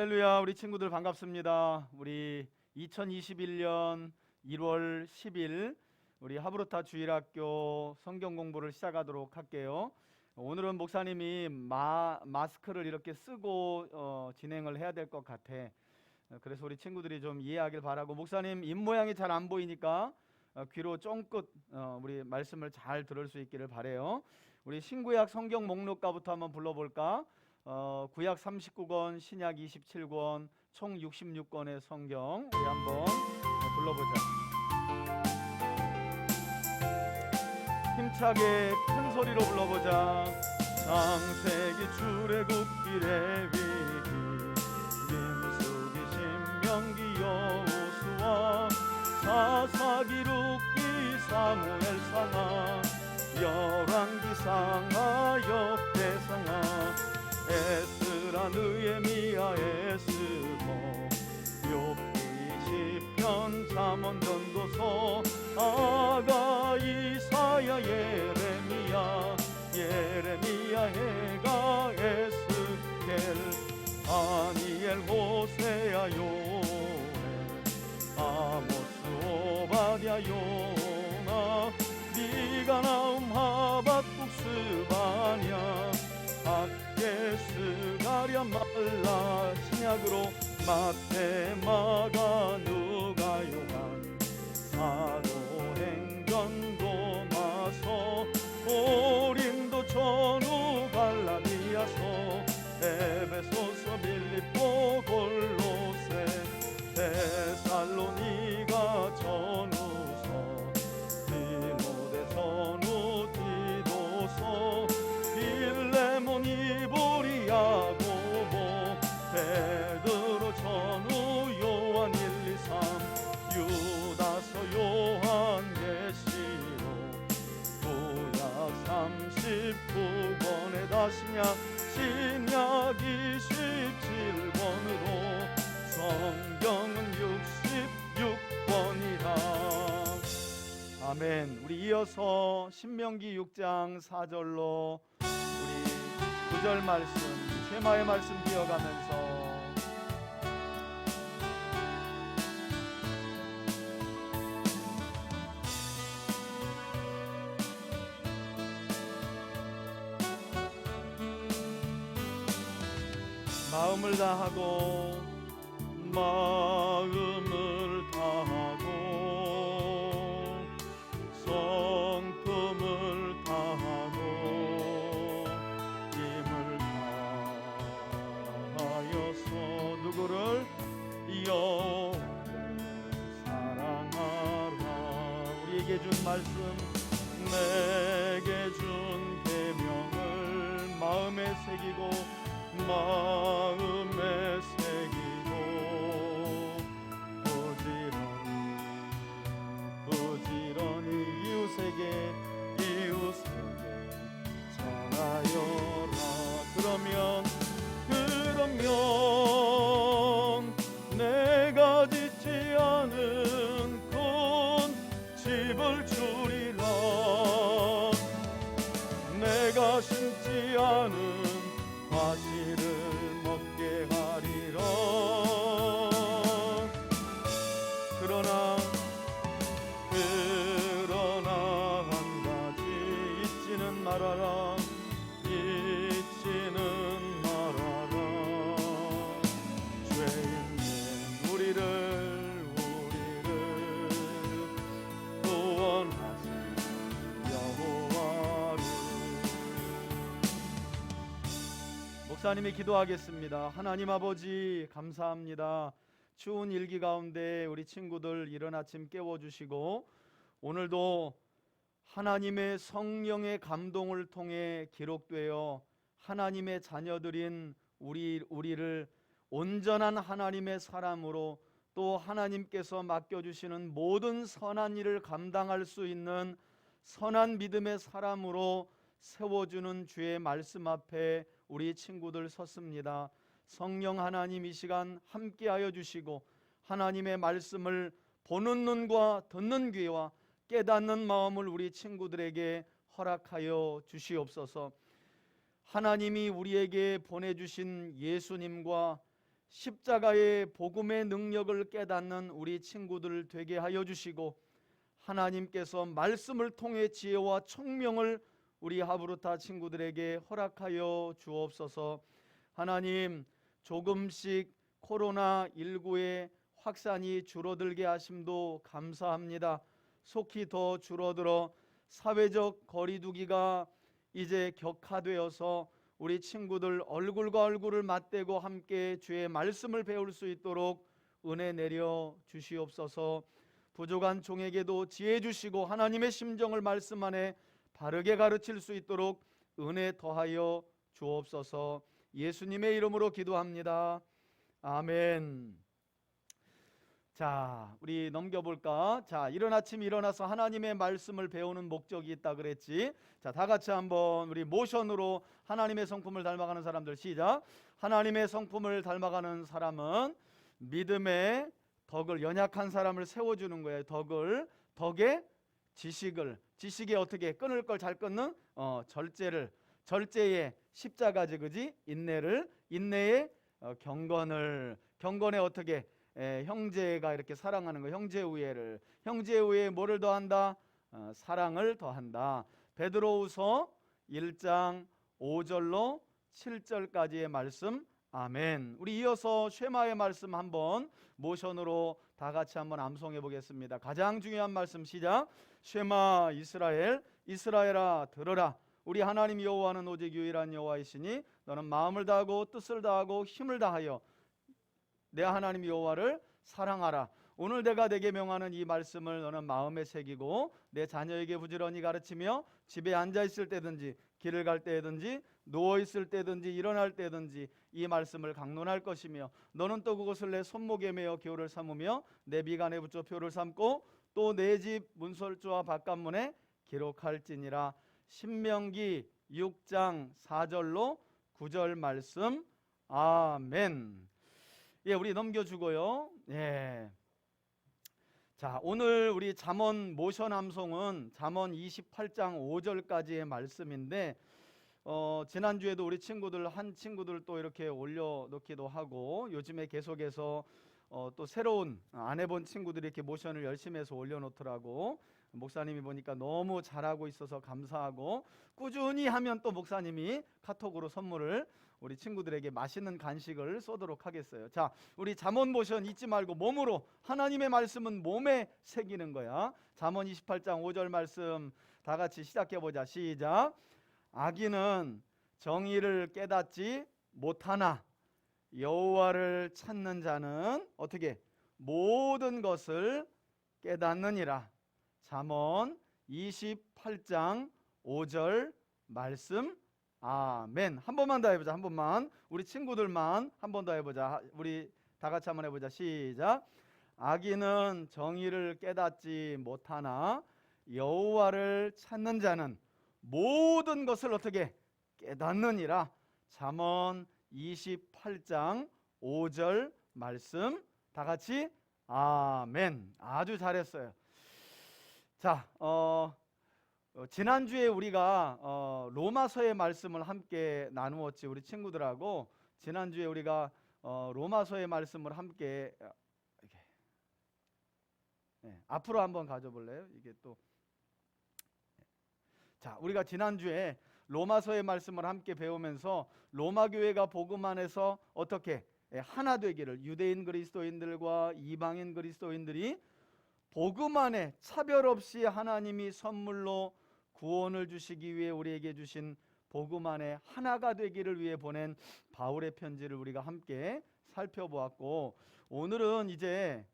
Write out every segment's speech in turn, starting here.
할렐루야, 우리 친구들 반갑습니다. 우리 2021년 1월 10일 우리 하브르타 주일학교 성경 공부를 시작하도록 할게요. 오늘은 목사님이 마스크를 이렇게 쓰고 진행을 해야 될 것 같아. 그래서 우리 친구들이 좀 이해하길 바라고, 목사님 입모양이 잘 안 보이니까 귀로 쫑긋 우리 말씀을 잘 들을 수 있기를 바래요. 우리 신구약 성경 목록가부터 한번 불러볼까? 구약 39권, 신약 27권, 총 66권의 성경 우리 한번 불러보자. 힘차게 큰 소리로 불러보자. 창세기 출애굽기 레위기 민수기 신명기 여호수아 사사기 룻기 사무엘 상하 열왕기 상하 역대상하 에스라 느헤미야 에스더 욥기 시편 잠언 전도서 아가 이사야 예레미야 해가 에스겔 다니엘 호세야 요엘 아모스 오바댜 요나 미가 나움 하박국 스바냐 스가랴 말라 신약으로 마태 마가 누가 요한 사도행전 도마서 고린도 전후 갈라디아서 에베소서 빌립보 골로새 데살로니가 전후서 디모데 전후 디도서 빌레몬 이보리 야고보 베드로 전후 요한 1, 2, 3 유다서 요한 계시록 구약 39권에 다시냐 신약 27권으로 성경은 66권이라. 아멘. 우리 이어서 신명기 6장 4절로 우리 9절 말씀, 쉐마의 말씀 기억하면서 마음을 다하고 성품을 다하고 힘을 다하여서 누구를? 여호와를 사랑하라. 우리에게 준 말씀, 내게 준 계명을 마음에 새기고 부지런히 이웃에게 전하여라. 그러면 내가 짓지 않은 큰 집을 주리라. 내가 심지 않은 과실을 먹게 하리라. 그러나 한 가지 잊지는 말아라. 죄인된 우리를 구원하신 여호와를. 목사님이 기도하겠습니다. 하나님 아버지 감사합니다. 추운 일기 가운데 우리 친구들 이른 아침 깨워주시고 오늘도 하나님의 성령의 감동을 통해 기록되어 하나님의 자녀들인 우리를 온전한 하나님의 사람으로, 또 하나님께서 맡겨주시는 모든 선한 일을 감당할 수 있는 선한 믿음의 사람으로 세워주는 주의 말씀 앞에 우리 친구들 섰습니다. 성령 하나님 이 시간 함께하여 주시고 하나님의 말씀을 보는 눈과 듣는 귀와 깨닫는 마음을 우리 친구들에게 허락하여 주시옵소서. 하나님이 우리에게 보내주신 예수님과 십자가의 복음의 능력을 깨닫는 우리 친구들 되게 하여 주시고, 하나님께서 말씀을 통해 지혜와 총명을 우리 하브루타 친구들에게 허락하여 주옵소서. 하나님, 조금씩 코로나19의 확산이 줄어들게 하심도 감사합니다. 속히 더 줄어들어 사회적 거리두기가 이제 격화되어서 우리 친구들 얼굴과 얼굴을 맞대고 함께 주의 말씀을 배울 수 있도록 은혜 내려 주시옵소서. 부족한 종에게도 지혜 주시고 하나님의 심정을 말씀 안에 바르게 가르칠 수 있도록 은혜 더하여 주옵소서. 예수님의 이름으로 기도합니다. 아멘. 자, 우리 넘겨볼까? 자, 이른 아침 일어나서 하나님의 말씀을 배우는 목적이 있다 그랬지. 자, 다 같이 한번 우리 모션으로 하나님의 성품을 닮아가는 사람들 시작. 하나님의 성품을 닮아가는 사람은 믿음의 덕을, 연약한 사람을 세워주는 거예요. 덕의 지식에 어떻게 끊을 걸 잘 끊는 절제의 십자가지, 그지? 인내의 경건에 어떻게 형제가 이렇게 사랑하는 거, 형제 우애에 뭐를 더한다? 사랑을 더한다. 베드로후서 1장 5절로 7절까지의 말씀. 아멘. 우리 이어서 쉐마의 말씀 한번 모션으로 다 같이 한번 암송해 보겠습니다. 가장 중요한 말씀 시작. 쉐마 이스라엘아 들으라. 우리 하나님 여호와는 오직 유일한 여호와이시니 너는 마음을 다하고 뜻을 다하고 힘을 다하여 내 하나님 여호와를 사랑하라. 오늘 내가 내게 명하는 이 말씀을 너는 마음에 새기고 내 자녀에게 부지런히 가르치며 집에 앉아 있을 때든지 길을 갈 때든지 누워 있을 때든지 일어날 때든지 이 말씀을 강론할 것이며 너는 또 그것을 내 손목에 메어 기호를 삼으며 내 미간에 붙여 표를 삼고 또 내 집 문설주와 바깥문에 기록할지니라. 신명기 6장 4절로 9절 말씀. 아멘. 예, 우리 넘겨주고요. 예. 자, 오늘 우리 잠언 모션 암송은 잠언 28장 5절까지의 말씀인데 지난주에도 우리 친구들 또 이렇게 올려놓기도 하고 요즘에 계속해서 또 새로운 안 해본 친구들이 이렇게 모션을 열심히 해서 올려놓더라고. 목사님이 보니까 너무 잘하고 있어서 감사하고, 꾸준히 하면 또 목사님이 카톡으로 선물을 우리 친구들에게 맛있는 간식을 쏘도록 하겠어요. 자, 우리 잠언 모션 잊지 말고 몸으로, 하나님의 말씀은 몸에 새기는 거야. 잠언 28장 5절 말씀 다 같이 시작해보자. 시작. 악인은 정의를 깨닫지 못하나 여호와를 찾는 자는 어떻게 모든 것을 깨닫느니라. 잠언 28장 5절 말씀. 아멘. 한 번만 더 해보자. 한 번만. 우리 친구들만 한 번 더 해보자. 우리 다 같이 한번 해보자. 시작. 악인은 정의를 깨닫지 못하나 여호와를 찾는 자는 모든 것을 어떻게 깨닫느니라. 잠언 28장 5절 말씀. 다 같이 아멘. 아주 잘했어요. 자, 지난주에 우리가 로마서의 말씀을 함께 나누었지. 우리 친구들하고 지난주에 우리가 로마서의 말씀을 함께 이렇게, 앞으로 한번 가져볼래요? 이게 또 자, 우리가 지난주에 로마서의 말씀을 함께 배우면서 로마 교회가 복음 안에서 어떻게 하나 되기를, 유대인 그리스도인들과 이방인 그리스도인들이 복음 안에 차별 없이 하나님이 선물로 구원을 주시기 위해 우리에게 주신 복음 안에 하나가 되기를 위해 보낸 바울의 편지를 우리가 함께 살펴보았고, 오늘은 이제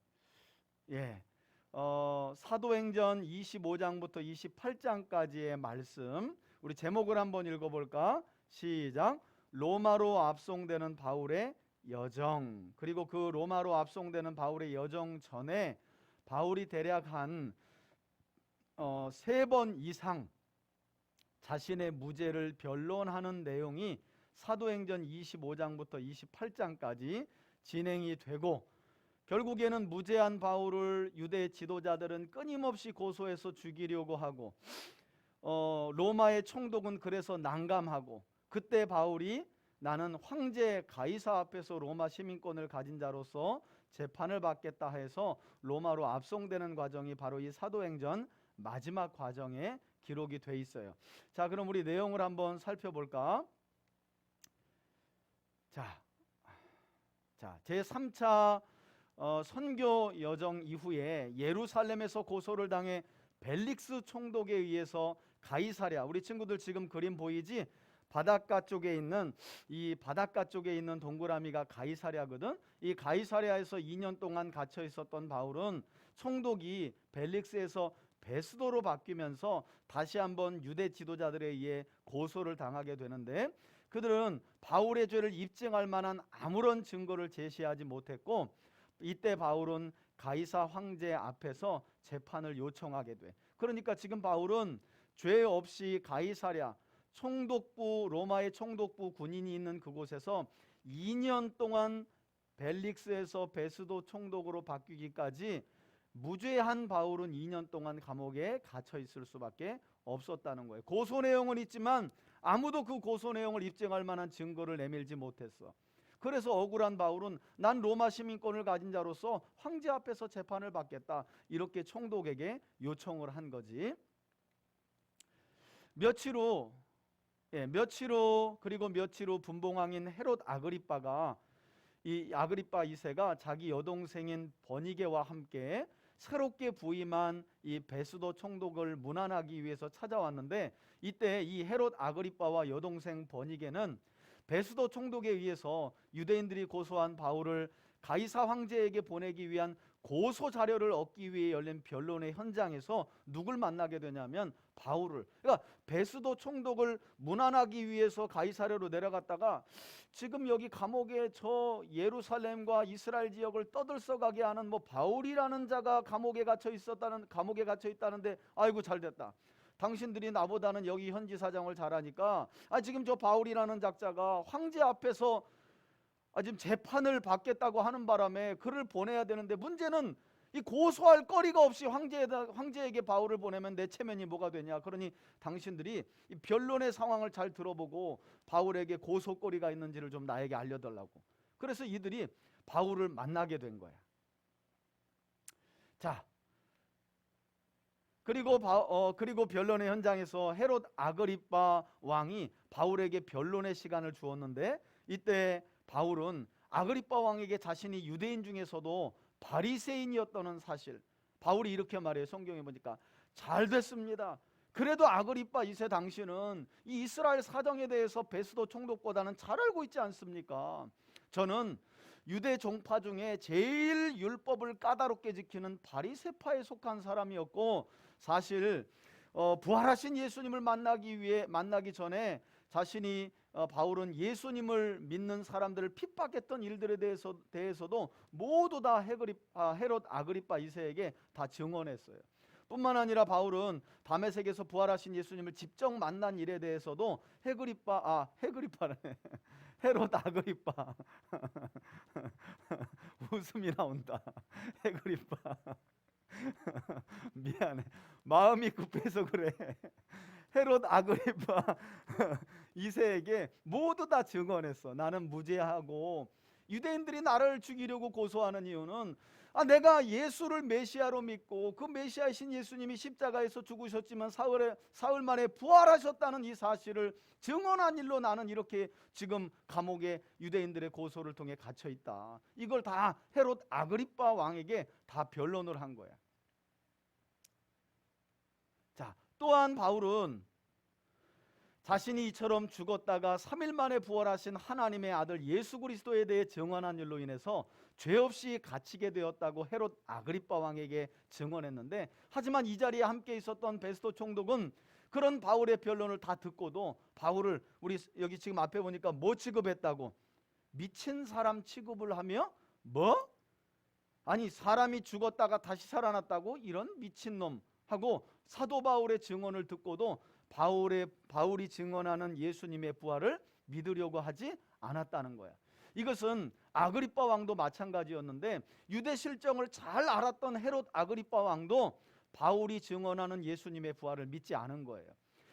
사도행전 25장부터 28장까지의 말씀, 우리 제목을 한번 읽어볼까? 시작. 로마로 압송되는 바울의 여정. 그리고 그 로마로 압송되는 바울의 여정 전에 바울이 대략 한 3번 이상 자신의 무죄를 변론하는 내용이 사도행전 25장부터 28장까지 진행이 되고, 결국에는 무죄한 바울을 유대 지도자들은 끊임없이 고소해서 죽이려고 하고, 로마의 총독은 그래서 난감하고, 그때 바울이 나는 황제 가이사 앞에서 로마 시민권을 가진 자로서 재판을 받겠다 해서 로마로 압송되는 과정이 바로 이 사도행전 마지막 과정에 기록이 돼 있어요. 자, 그럼 우리 내용을 한번 살펴볼까? 자, 제3차 선교 여정 이후에 예루살렘에서 고소를 당해 벨릭스 총독에 의해서 가이사랴, 우리 친구들 지금 그림 보이지? 바닷가 쪽에 있는 동그라미가 가이사랴거든. 이 가이사랴에서 2년 동안 갇혀 있었던 바울은 총독이 벨릭스에서 베스도로 바뀌면서 다시 한번 유대 지도자들에 의해 고소를 당하게 되는데, 그들은 바울의 죄를 입증할 만한 아무런 증거를 제시하지 못했고, 이때 바울은 가이사 황제 앞에서 재판을 요청하게 돼. 그러니까 지금 바울은 죄 없이 가이사랴 총독부, 로마의 총독부 군인이 있는 그곳에서 2년 동안 벨릭스에서 베스도 총독으로 바뀌기까지 무죄한 바울은 2년 동안 감옥에 갇혀 있을 수밖에 없었다는 거예요. 고소 내용은 있지만 아무도 그 고소 내용을 입증할 만한 증거를 내밀지 못했어. 그래서 억울한 바울은 난 로마 시민권을 가진 자로서 황제 앞에서 재판을 받겠다, 이렇게 총독에게 요청을 한 거지. 며칠 후 분봉왕인 헤롯 아그리빠가, 이 아그리빠 2세가 자기 여동생인 버니게와 함께 새롭게 부임한 이 베스도 총독을 문안하기 위해서 찾아왔는데, 이때 이 헤롯 아그리빠와 여동생 버니게는 베스도 총독에 의해서 유대인들이 고소한 바울을 가이사 황제에게 보내기 위한 고소 자료를 얻기 위해 열린 변론의 현장에서 누굴 만나게 되냐면 바울을. 그러니까 베스도 총독을 문안하기 위해서 가이사랴로 내려갔다가 지금 여기 감옥에 저 예루살렘과 이스라엘 지역을 떠들썩하게 하는 바울이라는 자가 감옥에 갇혀 있다는데, 아이고 잘됐다. 당신들이 나보다는 여기 현지 사정을 잘 아니까 지금 저 바울이라는 작자가 황제 앞에서 지금 재판을 받겠다고 하는 바람에 그를 보내야 되는데, 문제는 이 고소할 거리가 없이 황제에게 바울을 보내면 내 체면이 뭐가 되냐. 그러니 당신들이 이 변론의 상황을 잘 들어보고 바울에게 고소거리가 있는지를 좀 나에게 알려달라고. 그래서 이들이 바울을 만나게 된 거야. 자, 그리고 변론의 현장에서 헤롯 아그리빠 왕이 바울에게 변론의 시간을 주었는데, 이때 바울은 아그리빠 왕에게 자신이 유대인 중에서도 바리새인이었다는 사실, 바울이 이렇게 말해요. 성경에 보니까 잘 됐습니다. 그래도 아그리빠 2세 당신은 이 이스라엘 사정에 대해서 베스도 총독보다는 잘 알고 있지 않습니까? 저는 유대 종파 중에 제일 율법을 까다롭게 지키는 바리새파에 속한 사람이었고, 사실 부활하신 예수님을 만나기 전에 자신이 바울은 예수님을 믿는 사람들을 핍박했던 일들에 대해서도 모두 다 헤롯 아그리빠 2세에게 다 증언했어요. 뿐만 아니라 바울은 다메섹에서 부활하신 예수님을 직접 만난 일에 대해서도 헤롯 아그리빠 웃음이 나온다. 헤그리빠 미안해, 마음이 급해서 그래. 헤롯 아그리빠 2세에게 모두 다 증언했어. 나는 무죄하고 유대인들이 나를 죽이려고 고소하는 이유는 내가 예수를 메시아로 믿고 그 메시아이신 예수님이 십자가에서 죽으셨지만 사흘 만에 부활하셨다는 이 사실을 증언한 일로 나는 이렇게 지금 감옥에 유대인들의 고소를 통해 갇혀 있다. 이걸 다 헤롯 아그리빠 왕에게 다 변론을 한 거야. 자, 또한 바울은 자신이 이처럼 죽었다가 3일 만에 부활하신 하나님의 아들 예수 그리스도에 대해 증언한 일로 인해서 죄 없이 갇히게 되었다고 헤롯 아그리빠 왕에게 증언했는데, 하지만 이 자리에 함께 있었던 베스도 총독은 그런 바울의 변론을 다 듣고도 바울을 우리 여기 지금 앞에 보니까 뭐 취급했다고? 미친 사람 취급을 하며 사람이 죽었다가 다시 살아났다고? 이런 미친놈 하고 사도 바울의 증언을 듣고도 바울이 증언하는 예수님의 부활을 믿으려고 하지 않았다는 거야. 이것은 아그리빠 왕도 마찬가지였는데, 유대 실정을 잘 알았던 헤롯 아그리빠 왕도 바울이 증언하는 예수님의 부활을 믿지 않은 거예요.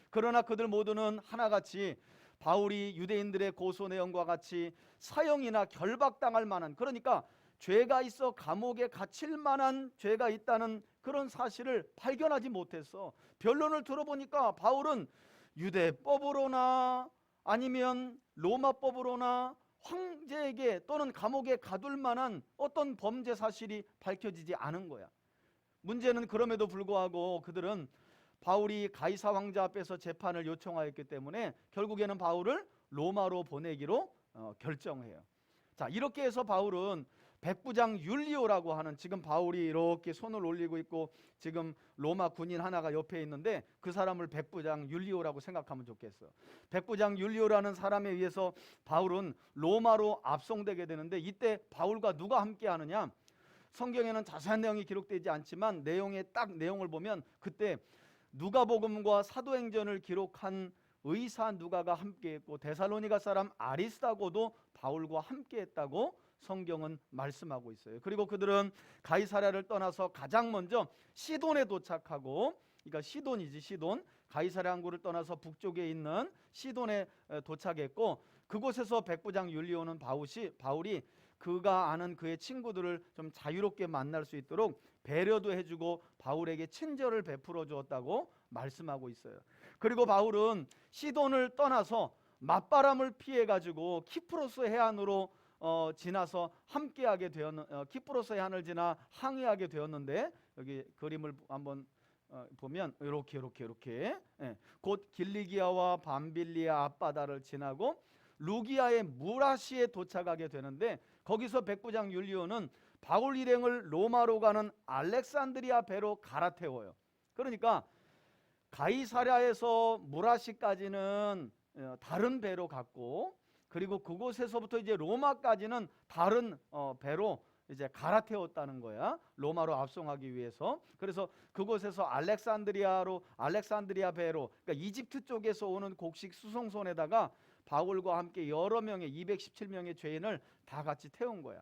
그러나 그들 모두는 하나같이 바울이 유대인들의 고소 내용과 같이 사형이나 결박당할 만한, 그러니까 죄가 있어 감옥에 갇힐 만한 죄가 있다는 그런 사실을 발견하지 못했어. 변론을 들어보니까 바울은 유대법으로나 아니면 로마법으로나 황제에게 또는 감옥에 가둘 만한 어떤 범죄 사실이 밝혀지지 않은 거야. 문제는 그럼에도 불구하고 그들은 바울이 가이사 황제 앞에서 재판을 요청하였기 때문에 결국에는 바울을 로마로 보내기로 결정해요. 자, 이렇게 해서 바울은 백부장 율리오라고 하는, 지금 바울이 이렇게 손을 올리고 있고 지금 로마 군인 하나가 옆에 있는데 그 사람을 백부장 율리오라고 생각하면 좋겠어. 백부장 율리오라는 사람에 의해서 바울은 로마로 압송되게 되는데, 이때 바울과 누가 함께 하느냐? 성경에는 자세한 내용이 기록되지 않지만 내용을 보면 그때 누가복음과 사도행전을 기록한 의사 누가가 함께했고 데살로니가 사람 아리스다고도 바울과 함께했다고 성경은 말씀하고 있어요. 그리고 그들은 가이사랴를 떠나서 가장 먼저 시돈에 도착하고, 그러니까 시돈이지, 시돈, 가이사랴 항구를 떠나서 북쪽에 있는 시돈에 도착했고, 그곳에서 백부장 율리오는 바울이 그가 아는 그의 친구들을 좀 자유롭게 만날 수 있도록 배려도 해주고 바울에게 친절을 베풀어 주었다고 말씀하고 있어요. 그리고 바울은 시돈을 떠나서 맞바람을 피해 가지고 키프로스 해안으로 지나서 함께하게 키프로스 해안을 지나 항해하게 되었는데, 여기 그림을 한번 보면 이렇게 곧 길리기아와 밤빌리아 앞바다를 지나고 루기아의 무라시에 도착하게 되는데, 거기서 백부장 율리오는 바울 일행을 로마로 가는 알렉산드리아 배로 갈아태워요. 그러니까 가이사랴에서 무라시까지는 다른 배로 갔고, 그리고 그곳에서부터 이제 로마까지는 다른 배로 이제 갈아태웠다는 거야. 로마로 압송하기 위해서. 그래서 그곳에서 알렉산드리아 배로, 그러니까 이집트 쪽에서 오는 곡식 수송선에다가 바울과 함께 여러 명의 217명의 죄인을 다 같이 태운 거야.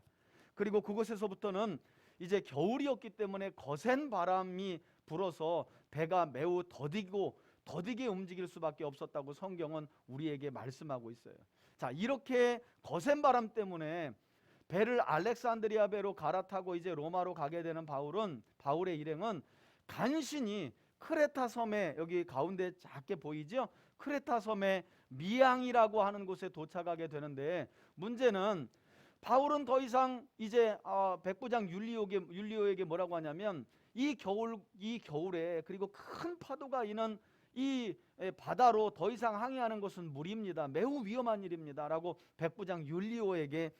그리고 그곳에서부터는 이제 겨울이었기 때문에 거센 바람이 불어서 배가 매우 더디게 움직일 수밖에 없었다고 성경은 우리에게 말씀하고 있어요. 자, 이렇게 거센 바람 때문에 배를 알렉산드리아 배로 갈아타고 이제 로마로 가게 되는 바울의 일행은 간신히 크레타 섬에, 여기 가운데 작게 보이죠? 크레타 섬의 미항이라고 하는 곳에 도착하게 되는데, 문제는 바울은 더 이상 이제 백부장 율리오에게 뭐라고 하냐면, 이 겨울에 그리고 큰 파도가 이는 이 바다로 더 이상 항해하는 것은 무리입니다. 매우 위험한 일입니다. 라고 백부장 율리오에게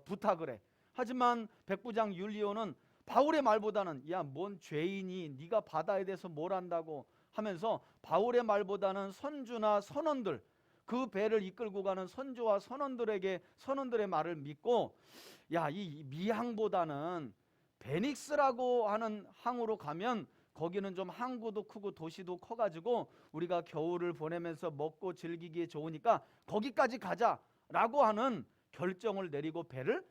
부탁을 해. 하지만 백부장 율리오는 바울의 말보다는, 야, 뭔 죄인이 네가 바다에 대해서 뭘 안다고 하면서 바울의 말보다는 선주나 선원들, 그 배를 이끌고 가는 선조와 선원들의 말을 믿고, 야, 이 미항보다는 베닉스라고 하는 항으로 가면 거기는 좀 항구도 크고 도시도 커가지고 우리가 겨울을 보내면서 먹고 즐기기에 좋으니까 거기까지 가자라고 하는 결정을 내리고 배를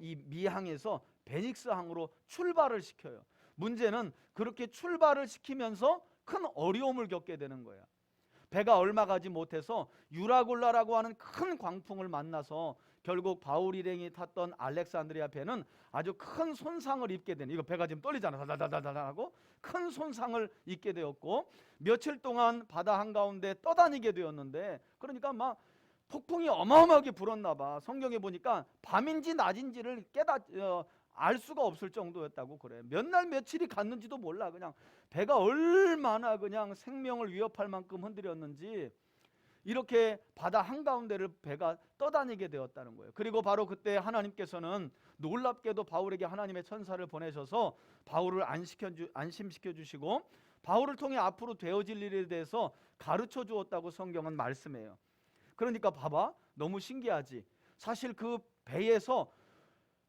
이 미항에서 베닉스 항으로 출발을 시켜요. 문제는 그렇게 출발을 시키면서 큰 어려움을 겪게 되는 거야. 배가 얼마 가지 못해서 유라굴라라고 하는 큰 광풍을 만나서 결국 바울 일행이 탔던 알렉산드리아 배는 아주 큰 손상을 입게 되는, 이거 배가 지금 떨리잖아, 다다다다다 하고 큰 손상을 입게 되었고, 며칠 동안 바다 한가운데 떠다니게 되었는데, 그러니까 막 폭풍이 어마어마하게 불었나 봐. 성경에 보니까 밤인지 낮인지를 알 수가 없을 정도였다고 그래. 몇 날 며칠이 갔는지도 몰라. 그냥 배가 얼마나 그냥 생명을 위협할 만큼 흔들렸는지 이렇게 바다 한가운데를 배가 떠다니게 되었다는 거예요. 그리고 바로 그때 하나님께서는 놀랍게도 바울에게 하나님의 천사를 보내셔서 바울을 안심시켜 주시고 바울을 통해 앞으로 되어질 일에 대해서 가르쳐 주었다고 성경은 말씀해요. 그러니까 봐봐, 너무 신기하지. 사실 그 배에서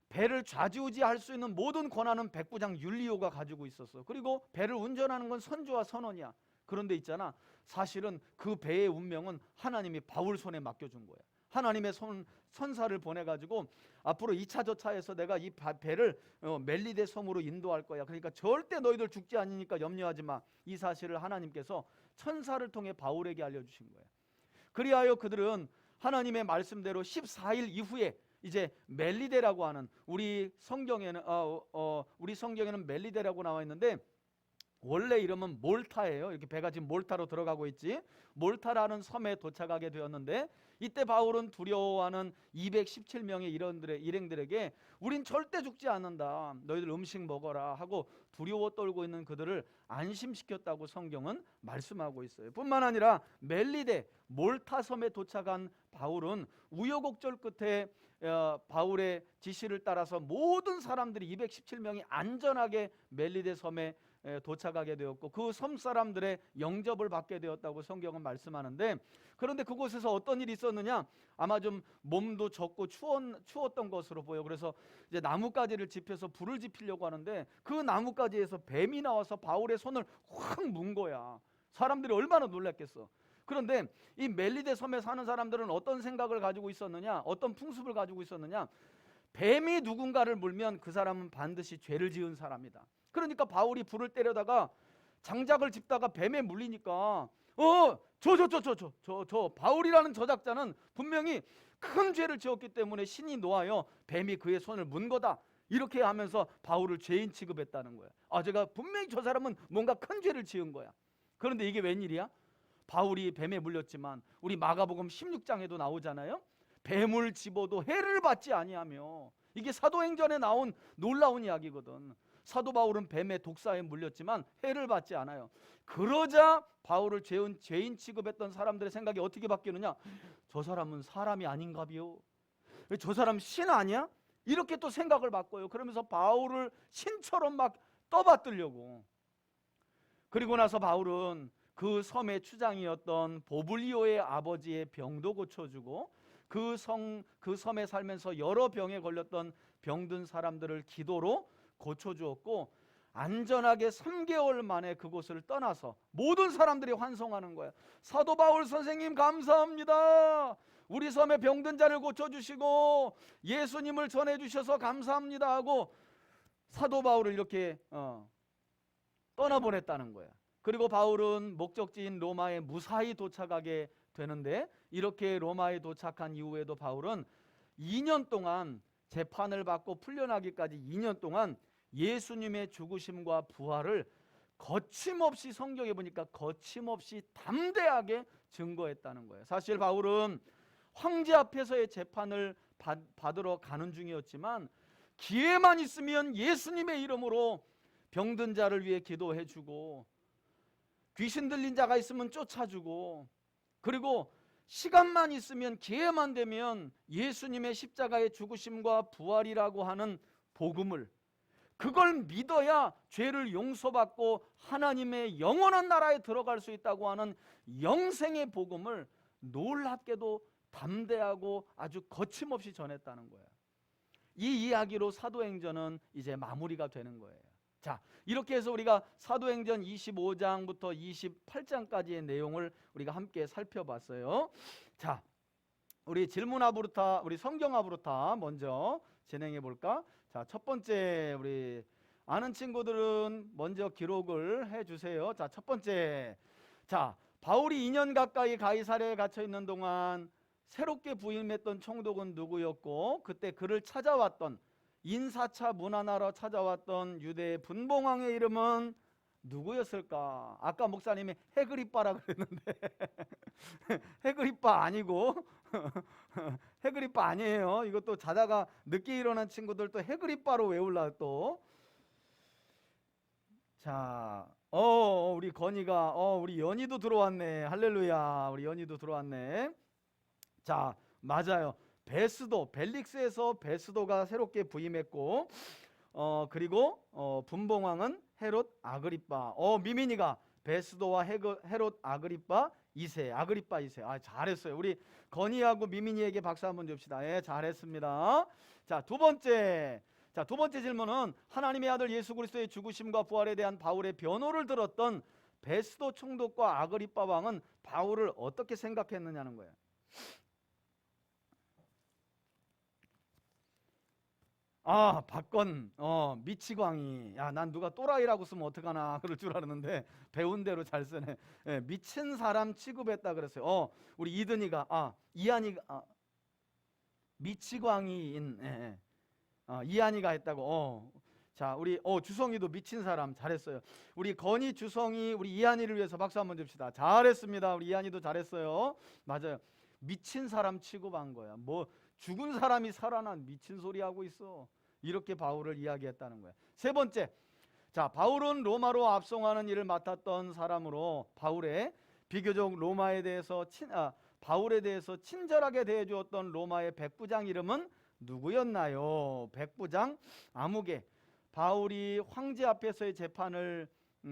배를 좌지우지할 수 있는 모든 권한은 백부장 율리오가 가지고 있었어. 그리고 배를 운전하는 건 선조와 선원이야. 그런데 있잖아, 사실은 그 배의 운명은 하나님이 바울 손에 맡겨준 거야. 하나님의 선사를 보내가지고 앞으로 2차 저차에서 내가 이 배를 멜리데 섬으로 인도할 거야. 그러니까 절대 너희들 죽지 않으니까 염려하지 마. 이 사실을 하나님께서 천사를 통해 바울에게 알려주신 거야. 그리하여 그들은 하나님의 말씀대로 14일 이후에 이제 멜리데라고 하는, 우리 성경에는 멜리데라고 나와 있는데 원래 이름은 몰타예요. 이렇게 배가 지금 몰타로 들어가고 있지. 몰타라는 섬에 도착하게 되었는데, 이때 바울은 두려워하는 217명의 일행들에게 우린 절대 죽지 않는다, 너희들 음식 먹어라 하고 두려워 떨고 있는 그들을 안심시켰다고 성경은 말씀하고 있어요. 뿐만 아니라 멜리데 몰타 섬에 도착한 바울은 우여곡절 끝에 바울의 지시를 따라서 모든 사람들이 217명이 안전하게 멜리데 섬에 도착하게 되었고 그 섬 사람들의 영접을 받게 되었다고 성경은 말씀하는데, 그런데 그곳에서 어떤 일이 있었느냐, 아마 좀 몸도 젖고 추웠던 것으로 보여. 그래서 이제 나뭇가지를 짚어서 불을 지피려고 하는데 그 나뭇가지에서 뱀이 나와서 바울의 손을 확 문 거야. 사람들이 얼마나 놀랐겠어. 그런데 이 멜리데 섬에 사는 사람들은 어떤 생각을 가지고 있었느냐, 어떤 풍습을 가지고 있었느냐, 뱀이 누군가를 물면 그 사람은 반드시 죄를 지은 사람이다. 그러니까 바울이 불을 때려다가 장작을 짚다가 뱀에 물리니까 저 바울이라는 저작자는 분명히 큰 죄를 지었기 때문에 신이 노하여 뱀이 그의 손을 문 거다, 이렇게 하면서 바울을 죄인 취급했다는 거야. 제가 분명히 저 사람은 뭔가 큰 죄를 지은 거야. 그런데 이게 웬일이야? 바울이 뱀에 물렸지만 우리 마가복음 16장에도 나오잖아요. 뱀을 집어도 해를 받지 아니하며, 이게 사도행전에 나온 놀라운 이야기거든. 사도 바울은 뱀의 독사에 물렸지만 해를 받지 않아요. 그러자 바울을 죄인 취급했던 사람들의 생각이 어떻게 바뀌느냐, 저 사람은 사람이 아닌가비요, 저 사람 신 아니야? 이렇게 또 생각을 바꿔요. 그러면서 바울을 신처럼 막 떠받들려고. 그리고 나서 바울은 그 섬의 추장이었던 보블리오의 아버지의 병도 고쳐주고 그 섬에 살면서 여러 병에 걸렸던 병든 사람들을 기도로 고쳐주었고, 안전하게 3개월 만에 그곳을 떠나서 모든 사람들이 환송하는 거야. 사도 바울 선생님 감사합니다, 우리 섬에 병든 자를 고쳐주시고 예수님을 전해주셔서 감사합니다 하고 사도 바울을 이렇게 떠나보냈다는 거야. 그리고 바울은 목적지인 로마에 무사히 도착하게 되는데, 이렇게 로마에 도착한 이후에도 바울은 2년 동안 재판을 받고 풀려나기까지 2년 동안 예수님의 죽으심과 부활을 거침없이, 성경에 보니까 거침없이 담대하게 증거했다는 거예요. 사실 바울은 황제 앞에서의 재판을 받으러 가는 중이었지만 기회만 있으면 예수님의 이름으로 병든 자를 위해 기도해주고, 귀신 들린 자가 있으면 쫓아주고, 그리고 시간만 있으면, 기회만 되면 예수님의 십자가의 죽으심과 부활이라고 하는 복음을, 그걸 믿어야 죄를 용서받고 하나님의 영원한 나라에 들어갈 수 있다고 하는 영생의 복음을 놀랍게도 담대하고 아주 거침없이 전했다는 거예요. 이 이야기로 사도행전은 이제 마무리가 되는 거예요. 자, 이렇게 해서 우리가 사도행전 25장부터 28장까지의 내용을 우리가 함께 살펴봤어요. 자, 우리 질문 하브루타, 우리 성경 하브루타 먼저 진행해 볼까? 자, 첫 번째, 우리 아는 친구들은 먼저 기록을 해 주세요. 자, 첫 번째. 자, 바울이 2년 가까이 가이사랴에 갇혀 있는 동안 새롭게 부임했던 총독은 누구였고, 그때 그를 찾아왔던, 인사차 문안하러 찾아왔던 유대의 분봉왕의 이름은 누구였을까? 아까 목사님이 헤그리빠라 그랬는데 헤그리빠 아니고 헤그리빠 아니에요. 이것도 자다가 늦게 일어난 친구들 또 헤그리빠로 외울라 또. 자, 우리 건이가, 우리 연희도 들어왔네. 할렐루야, 우리 연희도 들어왔네. 자, 맞아요. 베스도, 벨릭스에서 베스도가 새롭게 부임했고, 그리고 분봉왕은 헤롯 아그리빠. 미민이가 베스도와 헤롯 아그리빠 2세, 아그리빠 2세. 잘했어요. 우리 건이하고 미민이에게 박수 한번 줍시다. 예, 잘했습니다. 자, 두 번째 질문은 하나님의 아들 예수 그리스도의 죽으심과 부활에 대한 바울의 변호를 들었던 베스도 총독과 아그리빠 왕은 바울을 어떻게 생각했느냐는 거예요. 박건, 미치광이. 야, 난 누가 또라이라고 쓰면 어떡하나 그럴 줄 알았는데 배운 대로 잘 쓰네. 예, 미친 사람 취급했다 그랬어요. 우리 이든이가, 이한이가, 미치광이인, 이한이가 했다고. 자, 우리 주성이도 미친 사람 잘했어요. 우리 건이, 주성이, 우리 이한이를 위해서 박수 한번 줍시다. 잘했습니다. 우리 이한이도 잘했어요. 맞아요. 미친 사람 취급한 거야. 뭐 죽은 사람이 살아난 미친 소리 하고 있어. 이렇게 바울을 이야기했다는 거야. 세 번째, 자, 바울은 로마로 압송하는 일을 맡았던 사람으로 바울의 비교적 바울에 대해서 친절하게 대해주었던 로마의 백부장 이름은 누구였나요? 백부장 아무개. 바울이 황제 앞에서의 재판을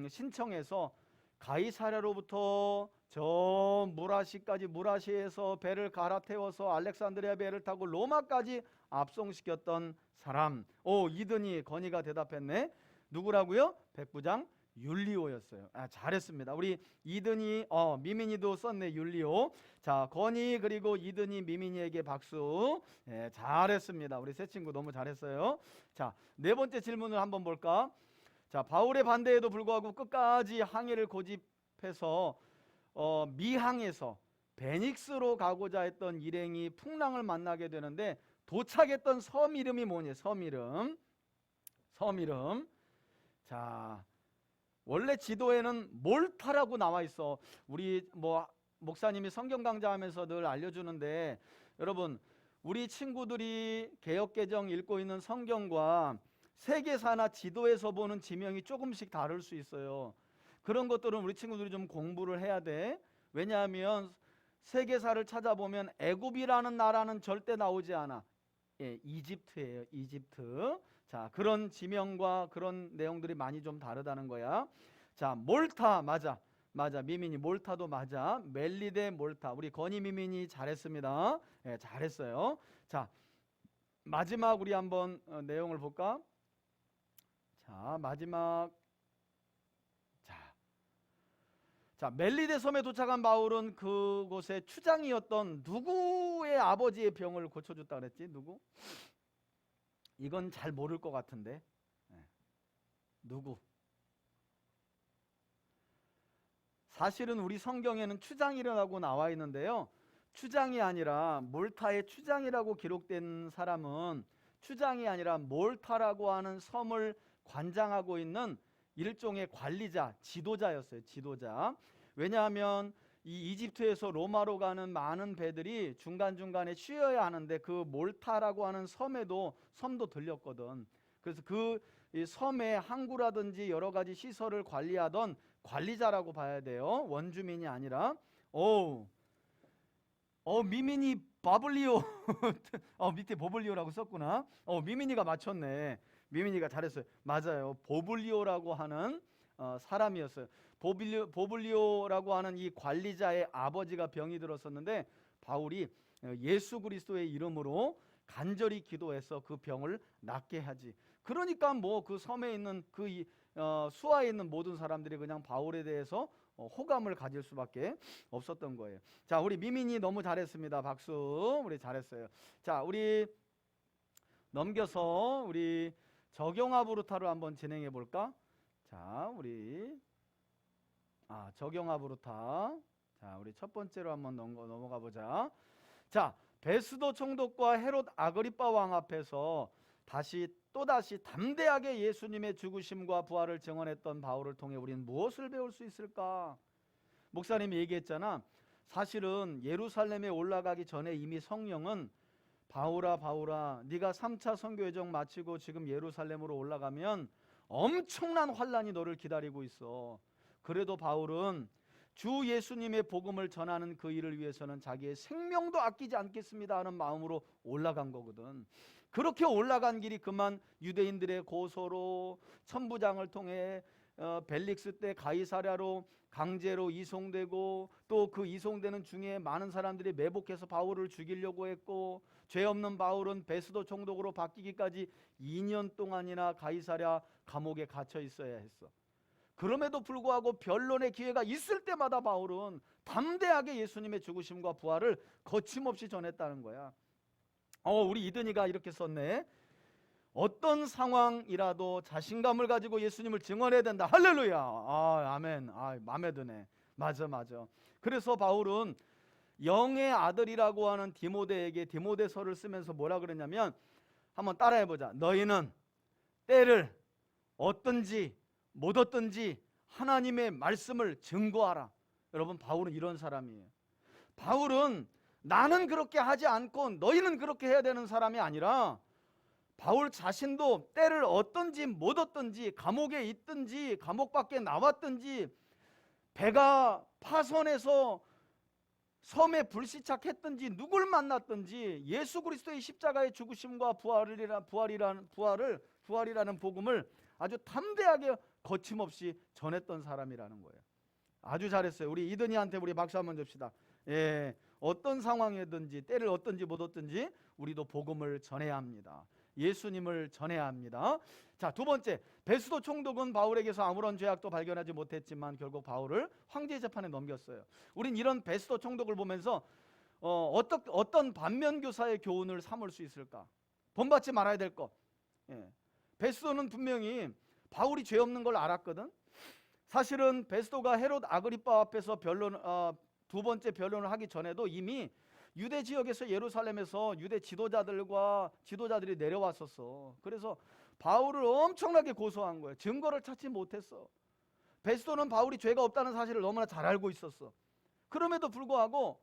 신청해서 가이사랴로부터 저 무라시에서 배를 갈아태워서 알렉산드리아 배를 타고 로마까지 압송시켰던 사람. 이든이 건이가 대답했네. 누구라고요? 백부장 율리오였어요. 잘했습니다. 우리 이든이 미민이도 썼네. 율리오. 자, 건이 그리고 이든이 미민이에게 박수. 잘했습니다. 우리 새 친구 너무 잘했어요. 자, 네 번째 질문을 한번 볼까? 자, 바울의 반대에도 불구하고 끝까지 항해를 고집해서 미항에서 베닉스로 가고자 했던 일행이 풍랑을 만나게 되는데 도착했던 섬 이름이 뭐니? 섬 이름. 자, 원래 지도에는 몰타라고 나와 있어. 우리 목사님이 성경 강좌하면서 늘 알려주는데, 여러분, 우리 친구들이 개역개정 읽고 있는 성경과 세계사나 지도에서 보는 지명이 조금씩 다를 수 있어요. 그런 것들은 우리 친구들이 좀 공부를 해야 돼. 왜냐하면 세계사를 찾아보면 애굽이라는 나라는 절대 나오지 않아. 이집트예요. 이집트. 자, 그런 지명과 그런 내용들이 많이 좀 다르다는 거야. 자, 몰타. 맞아. 미민이 몰타도 맞아. 멜리데 몰타. 우리 건이 미민이 잘했습니다. 잘했어요. 자, 마지막 우리 한번 내용을 볼까? 자, 마지막. 자, 멜리데 섬에 도착한 바울은 그곳의 추장이었던 누구의 아버지의 병을 고쳐줬다 그랬지? 누구? 이건 잘 모를 것 같은데. 누구? 사실은 우리 성경에는 추장이라고 나와 있는데요, 추장이 아니라 몰타의 추장이라고 기록된 사람은 추장이 아니라 몰타라고 하는 섬을 관장하고 있는 일종의 관리자, 지도자였어요. 지도자. 왜냐하면 이 이집트에서 로마로 가는 많은 배들이 중간중간에 쉬어야 하는데 그 몰타라고 하는 섬도 들렸거든. 그래서 그 섬에 항구라든지 여러 가지 시설을 관리하던 관리자라고 봐야 돼요. 원주민이 아니라. 미민이 바블리오. 밑에 보블리오라고 썼구나. 미민이가 맞췄네. 미민이가 잘했어요. 맞아요. 보블리오라고 하는 사람이었어요. 보블리오라고 하는 이 관리자의 아버지가 병이 들었었는데 바울이 예수 그리스도의 이름으로 간절히 기도해서 그 병을 낫게 하지. 그러니까 그 섬에 있는 수하에 있는 모든 사람들이 그냥 바울에 대해서 호감을 가질 수밖에 없었던 거예요. 자, 우리 미민이 너무 잘했습니다. 박수. 우리 잘했어요. 자, 우리 넘겨서 우리 적용하브루타로 한번 진행해 볼까? 자, 우리 적용하브루타. 자, 우리 첫 번째로 한번 넘어가 보자. 자, 베스도 총독과 헤롯 아그리빠 왕 앞에서 또다시 담대하게 예수님의 죽으심과 부활을 증언했던 바울을 통해 우리는 무엇을 배울 수 있을까? 목사님이 얘기했잖아. 사실은 예루살렘에 올라가기 전에 이미 성령은 바울아 네가 3차 선교 여정 마치고 지금 예루살렘으로 올라가면 엄청난 환란이 너를 기다리고 있어. 그래도 바울은 주 예수님의 복음을 전하는 그 일을 위해서는 자기의 생명도 아끼지 않겠습니다 하는 마음으로 올라간 거거든. 그렇게 올라간 길이 그만 유대인들의 고소로 천부장을 통해 벨릭스 때 가이사랴로 강제로 이송되고 또 그 이송되는 중에 많은 사람들이 매복해서 바울을 죽이려고 했고 죄 없는 바울은 베스도 총독으로 바뀌기까지 2년 동안이나 가이사랴 감옥에 갇혀 있어야 했어. 그럼에도 불구하고 변론의 기회가 있을 때마다 바울은 담대하게 예수님의 죽으심과 부활을 거침없이 전했다는 거야. 우리 이든이가 이렇게 썼네. 어떤 상황이라도 자신감을 가지고 예수님을 증언해야 된다. 할렐루야. 아멘. 마음에 드네. 맞아. 그래서 바울은 영의 아들이라고 하는 디모데에게 디모데서를 쓰면서 뭐라 그랬냐면, 한번 따라해보자. 너희는 때를 얻든지 못 얻든지 하나님의 말씀을 증거하라. 여러분, 바울은 이런 사람이에요. 바울은 나는 그렇게 하지 않고 너희는 그렇게 해야 되는 사람이 아니라, 바울 자신도 때를 얻든지 못 얻든지, 감옥에 있든지 감옥 밖에 나왔든지, 배가 파손해서 섬에 불시착했든지, 누굴 만났든지 예수 그리스도의 십자가의 죽으심과 부활이라는 복음을 아주 담대하게 거침없이 전했던 사람이라는 거예요. 아주 잘했어요. 우리 이든이한테 우리 박수 한번 줍시다. 예, 어떤 상황이든지 때를 얻든지 못 얻든지 우리도 복음을 전해야 합니다. 예수님을 전해야 합니다. 자, 두 번째, 베스도 총독은 바울에게서 아무런 죄악도 발견하지 못했지만 결국 바울을 황제 재판에 넘겼어요. 우린 이런 베스도 총독을 보면서 어떤 반면교사의 교훈을 삼을 수 있을까? 본받지 말아야 될 것. 베스도는 분명히 바울이 죄 없는 걸 알았거든. 사실은 베스도가 헤롯 아그리파 앞에서 두 번째 변론을 하기 전에도 이미 유대 지역에서 예루살렘에서 유대 지도자들이 내려왔었어. 그래서 바울을 엄청나게 고소한 거예요. 증거를 찾지 못했어. 베스도는 바울이 죄가 없다는 사실을 너무나 잘 알고 있었어. 그럼에도 불구하고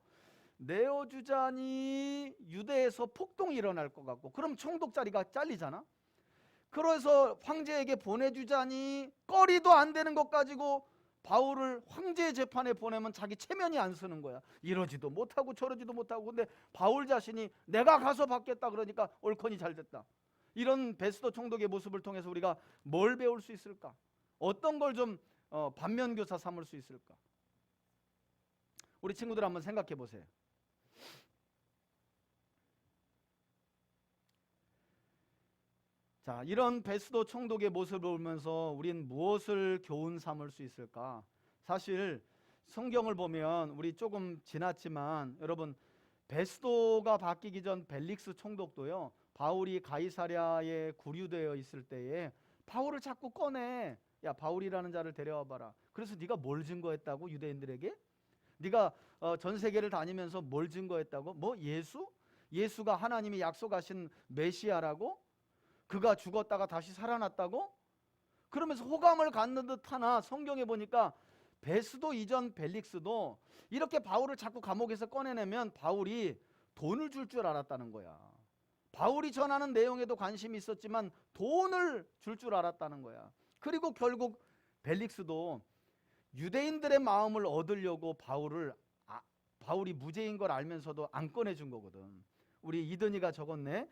내어주자니 유대에서 폭동이 일어날 것 같고, 그럼 총독 자리가 잘리잖아. 그래서 황제에게 보내주자니 꺼리도 안 되는 것 가지고 바울을 황제 재판에 보내면 자기 체면이 안 쓰는 거야. 이러지도 못하고 저러지도 못하고. 근데 바울 자신이 내가 가서 받겠다 그러니까 옳거니 잘 됐다. 이런 베스도 총독의 모습을 통해서 우리가 뭘 배울 수 있을까? 어떤 걸 좀 반면교사 삼을 수 있을까? 우리 친구들 한번 생각해 보세요. 자, 이런 베스도 총독의 모습을 보면서 우린 무엇을 교훈 삼을 수 있을까? 사실 성경을 보면 우리 조금 지났지만, 여러분, 베스도가 바뀌기 전 벨릭스 총독도요, 바울이 가이사랴에 구류되어 있을 때에 바울을 자꾸 꺼내. 야, 바울이라는 자를 데려와 봐라. 그래서 네가 뭘 증거했다고 유대인들에게? 네가 전 세계를 다니면서 뭘 증거했다고? 뭐 예수가 하나님이 약속하신 메시아라고? 그가 죽었다가 다시 살아났다고? 그러면서 호감을 갖는 듯 하나, 성경에 보니까 베스도 이전 벨릭스도 이렇게 바울을 자꾸 감옥에서 꺼내내면 바울이 돈을 줄 알았다는 거야. 바울이 전하는 내용에도 관심이 있었지만 돈을 줄 알았다는 거야. 그리고 결국 벨릭스도 유대인들의 마음을 얻으려고 바울이 무죄인 걸 알면서도 안 꺼내준 거거든. 우리 이든이가 적었네.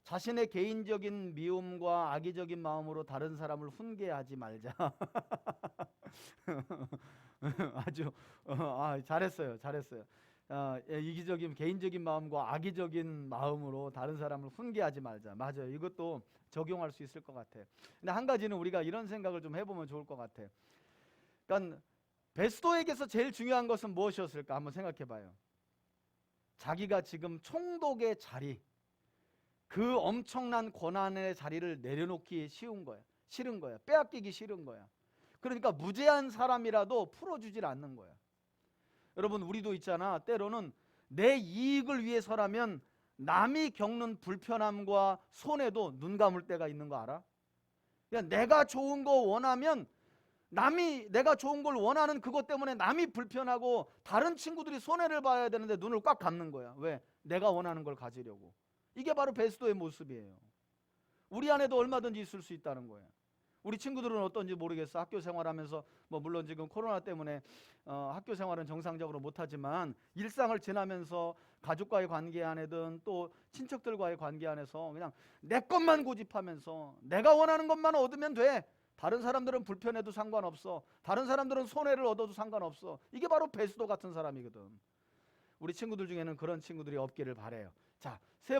자신의 개인적인 미움과 악의적인 마음으로 다른 사람을 훈계하지 말자. 아주 잘했어요. 이기적인 개인적인 마음과 악의적인 마음으로 다른 사람을 훈계하지 말자. 맞아요. 이것도 적용할 수 있을 것 같아. 근데 한 가지는 우리가 이런 생각을 좀 해보면 좋을 것 같아. 그러니까 베스도에게서 제일 중요한 것은 무엇이었을까? 한번 생각해봐요. 자기가 지금 총독의 자리, 그 엄청난 권한의 자리를 내려놓기 싫은 거야. 빼앗기기 싫은 거야. 그러니까 무죄한 사람이라도 풀어주질 않는 거야. 여러분, 우리도 있잖아. 때로는 내 이익을 위해서라면 남이 겪는 불편함과 손해도 눈 감을 때가 있는 거 알아? 그냥 내가 좋은 거 원하면 내가 좋은 걸 원하는 그것 때문에 남이 불편하고 다른 친구들이 손해를 봐야 되는데 눈을 꽉 감는 거야. 왜? 내가 원하는 걸 가지려고. 이게 바로 베스도의 모습이에요. 우리 안에도 얼마든지 있을 수 있다는 거예요. 우리 친구들은 어떤지 모르겠어. 학교 생활하면서 물론 지금 코로나 때문에 학교 생활은 정상적으로 못하지만 일상을 지나면서 가족과의 관계 안에든 또 친척들과의 관계 안에서 그냥 내 것만 고집하면서 내가 원하는 것만 얻으면 돼. 다른 사람들은 불편해도 상관없어. 다른 사람들은 손해를 얻어도 상관없어. 이게 바로 베스도 같은 사람이거든. 우리 친구들 중에는 그런 친구들이 없기를 바라요. 자, 세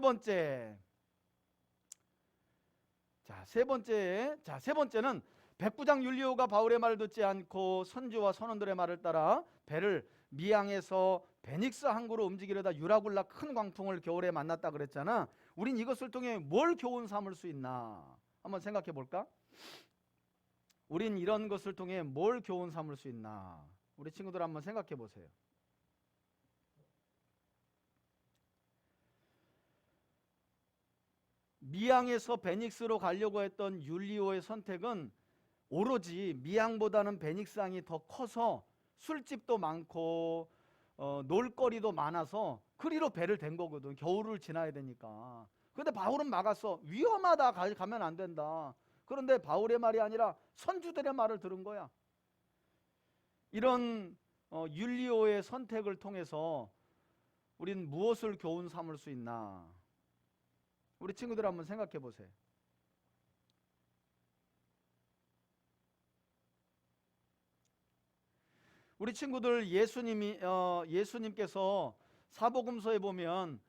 번째는 백부장 율리오가 바울의 말을 듣지 않고 선주와 선원들의 말을 따라 배를 미항에서 베닉스 항구로 움직이려다 유라굴라 큰 광풍을 겨울에 만났다 그랬잖아. 우린 이것을 통해 뭘 교훈 삼을 수 있나 한번 생각해 볼까? 우린 이런 것을 통해 뭘 교훈 삼을 수 있나? 우리 친구들 한번 생각해 보세요. 미양에서 베닉스로 가려고 했던 율리오의 선택은 오로지 미양보다는 베닉스항이 더 커서 술집도 많고 놀거리도 많아서 그리로 배를 댄 거거든. 겨울을 지나야 되니까. 근데 바울은 막았어. 위험하다, 가면 안 된다. 그런데 바울의 말이 아니라 선주들의 말을 들은 거야. 이런 율리오의 선택을 통해서 우린 무엇을 교훈 삼을 수 있나? 우리 친구들 한번 생각해 보세요. 우리 친구들 예수님께서 사복음서에 보면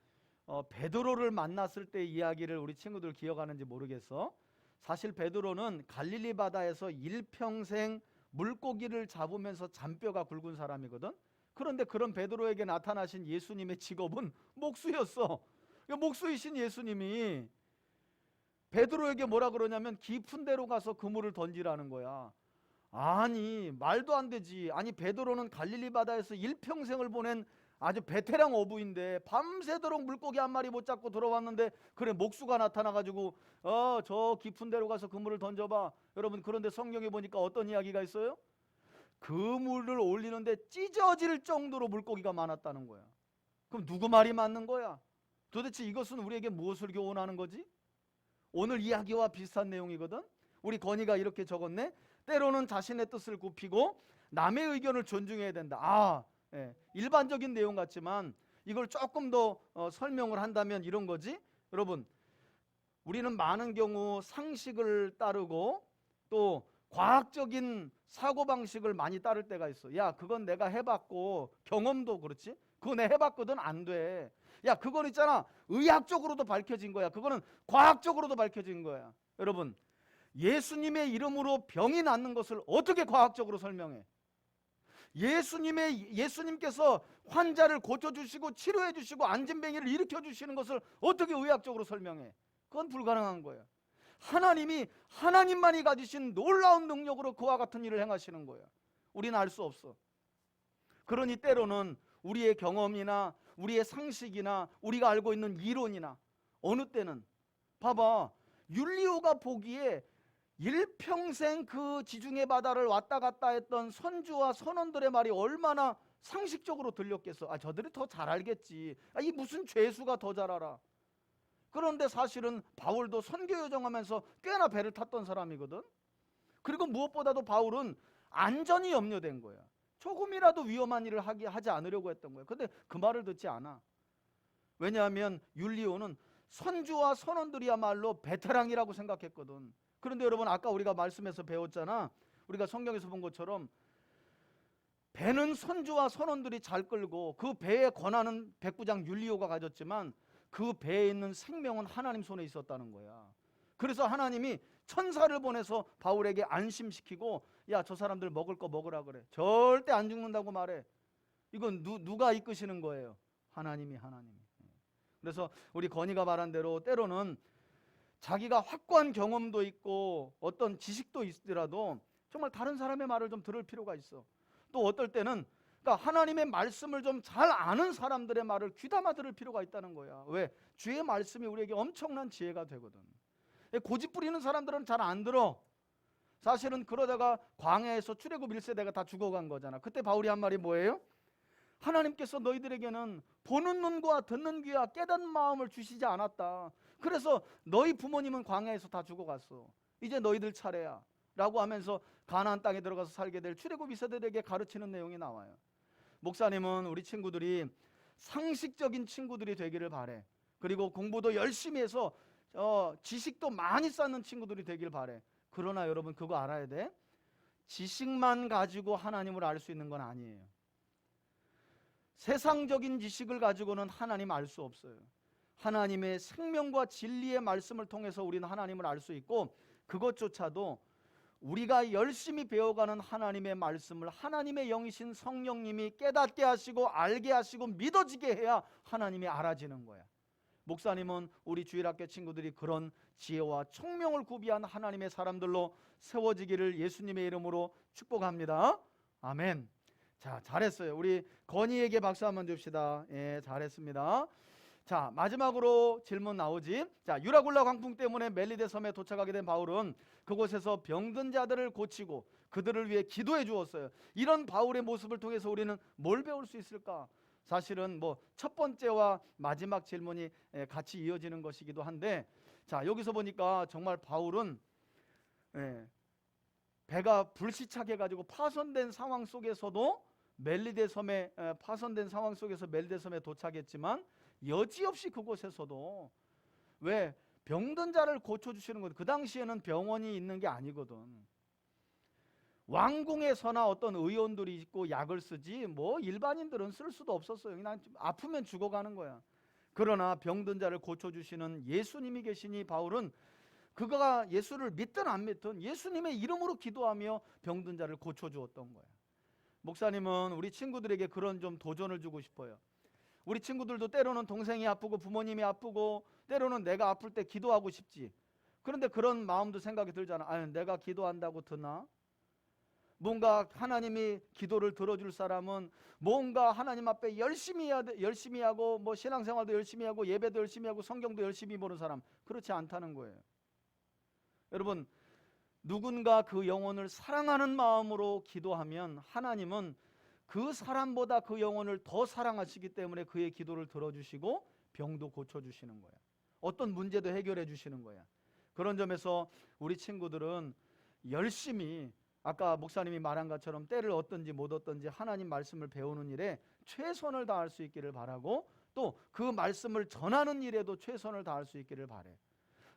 베드로를 만났을 때 이야기를 우리 친구들 기억하는지 모르겠어. 사실 베드로는 갈릴리 바다에서 일평생 물고기를 잡으면서 잔뼈가 굵은 사람이거든. 그런데 그런 베드로에게 나타나신 예수님의 직업은 목수였어. 목수이신 예수님이 베드로에게 뭐라 그러냐면 깊은 데로 가서 그물을 던지라는 거야. 아니, 말도 안 되지. 아니, 베드로는 갈릴리 바다에서 일평생을 보낸 아주 베테랑 어부인데 밤새도록 물고기 한 마리 못 잡고 들어왔는데, 그래, 목수가 나타나가지고 저 깊은 데로 가서 그물을 던져봐. 여러분, 그런데 성경에 보니까 어떤 이야기가 있어요? 그물을 올리는데 찢어질 정도로 물고기가 많았다는 거야. 그럼 누구 말이 맞는 거야? 도대체 이것은 우리에게 무엇을 교훈하는 거지? 오늘 이야기와 비슷한 내용이거든. 우리 건이가 이렇게 적었네. 때로는 자신의 뜻을 굽히고 남의 의견을 존중해야 된다. 일반적인 내용 같지만 이걸 조금 더 설명을 한다면 이런 거지. 여러분, 우리는 많은 경우 상식을 따르고 또 과학적인 사고방식을 많이 따를 때가 있어. 야, 그건 내가 해봤고, 경험도 그렇지? 그거 내가 해봤거든. 안 돼. 야, 그건 있잖아, 의학적으로도 밝혀진 거야. 그거는 과학적으로도 밝혀진 거야. 여러분, 예수님의 이름으로 병이 낫는 것을 어떻게 과학적으로 설명해? 예수님께서 환자를 고쳐주시고 치료해주시고 안진뱅이를 일으켜주시는 것을 어떻게 의학적으로 설명해? 그건 불가능한 거야. 하나님만이 가지신 놀라운 능력으로 그와 같은 일을 행하시는 거야. 우리는 알 수 없어. 그러니 때로는 우리의 경험이나 우리의 상식이나 우리가 알고 있는 이론이나 어느 때는, 봐봐, 율리오가 보기에 일평생 그 지중해 바다를 왔다 갔다 했던 선주와 선원들의 말이 얼마나 상식적으로 들렸겠어. 저들이 더 잘 알겠지. 이 무슨 죄수가 더 잘 알아. 그런데 사실은 바울도 선교 여정하면서 꽤나 배를 탔던 사람이거든. 그리고 무엇보다도 바울은 안전이 염려된 거야. 조금이라도 위험한 일을 하지 않으려고 했던 거야. 근데 그 말을 듣지 않아. 왜냐하면 율리오는 선주와 선원들이야말로 베테랑이라고 생각했거든. 그런데 여러분, 아까 우리가 말씀에서 배웠잖아. 우리가 성경에서 본 것처럼 배는 선주와 선원들이 잘 끌고 그 배의 권한은 백부장 율리오가 가졌지만 그 배에 있는 생명은 하나님 손에 있었다는 거야. 그래서 하나님이 천사를 보내서 바울에게 안심시키고, 야, 저 사람들 먹을 거 먹으라 그래. 절대 안 죽는다고 말해. 이건 누가 이끄시는 거예요? 하나님이. 그래서 우리 건이가 말한 대로 때로는 자기가 확고한 경험도 있고 어떤 지식도 있더라도 정말 다른 사람의 말을 좀 들을 필요가 있어. 또 어떨 때는 그러니까 하나님의 말씀을 좀 잘 아는 사람들의 말을 귀담아 들을 필요가 있다는 거야. 왜? 주의 말씀이 우리에게 엄청난 지혜가 되거든. 고집 부리는 사람들은 잘 안 들어. 사실은 그러다가 광야에서 출애굽 1세대가 다 죽어간 거잖아. 그때 바울이 한 말이 뭐예요? 하나님께서 너희들에게는 보는 눈과 듣는 귀와 깨닫는 마음을 주시지 않았다. 그래서 너희 부모님은 광야에서 다 죽어갔어. 이제 너희들 차례야 라고 하면서 가나안 땅에 들어가서 살게 될 출애굽 2세대에게 가르치는 내용이 나와요. 목사님은 우리 친구들이 상식적인 친구들이 되기를 바래. 그리고 공부도 열심히 해서 지식도 많이 쌓는 친구들이 되길 바래. 그러나 여러분, 그거 알아야 돼. 지식만 가지고 하나님을 알 수 있는 건 아니에요. 세상적인 지식을 가지고는 하나님 알 수 없어요. 하나님의 생명과 진리의 말씀을 통해서 우리는 하나님을 알 수 있고, 그것조차도 우리가 열심히 배워가는 하나님의 말씀을 하나님의 영이신 성령님이 깨닫게 하시고 알게 하시고 믿어지게 해야 하나님이 알아지는 거야. 목사님은 우리 주일학교 친구들이 그런 지혜와 총명을 구비한 하나님의 사람들로 세워지기를 예수님의 이름으로 축복합니다. 아멘. 자, 잘했어요. 우리 건희에게 박수 한번 줍시다. 예, 잘했습니다. 자, 마지막으로 질문 나오지. 자, 유라굴라 광풍 때문에 멜리데 섬에 도착하게 된 바울은 그곳에서 병든 자들을 고치고 그들을 위해 기도해 주었어요. 이런 바울의 모습을 통해서 우리는 뭘 배울 수 있을까? 사실은 뭐 첫 번째와 마지막 질문이 같이 이어지는 것이기도 한데, 자, 여기서 보니까 정말 바울은 배가 불시착해 가지고 파손된 상황 속에서도 멜리데 섬에 파손된 상황 속에서 멜리데 섬에 도착했지만 여지없이 그곳에서도 왜 병든 자를 고쳐주시는 것. 그 당시에는 병원이 있는 게 아니거든. 왕궁에서나 어떤 의원들이 있고 약을 쓰지 뭐 일반인들은 쓸 수도 없었어요. 그냥 아프면 죽어가는 거야. 그러나 병든 자를 고쳐주시는 예수님이 계시니 바울은 그가 예수를 믿든 안 믿든 예수님의 이름으로 기도하며 병든 자를 고쳐주었던 거야. 목사님은 우리 친구들에게 그런 좀 도전을 주고 싶어요. 우리 친구들도 때로는 동생이 아프고 부모님이 아프고 때로는 내가 아플 때 기도하고 싶지. 그런데 그런 마음도 생각이 들잖아. 아니, 내가 기도한다고 드나? 뭔가 하나님이 기도를 들어줄 사람은 뭔가 하나님 앞에 열심히 하고 뭐 신앙생활도 열심히 하고 예배도 열심히 하고 성경도 열심히 보는 사람, 그렇지 않다는 거예요. 여러분, 누군가 그 영혼을 사랑하는 마음으로 기도하면 하나님은 그 사람보다 그 영혼을 더 사랑하시기 때문에 그의 기도를 들어주시고 병도 고쳐주시는 거야. 어떤 문제도 해결해 주시는 거야. 그런 점에서 우리 친구들은 열심히 아까 목사님이 말한 것처럼 때를 얻든지 못 얻든지 하나님 말씀을 배우는 일에 최선을 다할 수 있기를 바라고, 또 그 말씀을 전하는 일에도 최선을 다할 수 있기를 바래.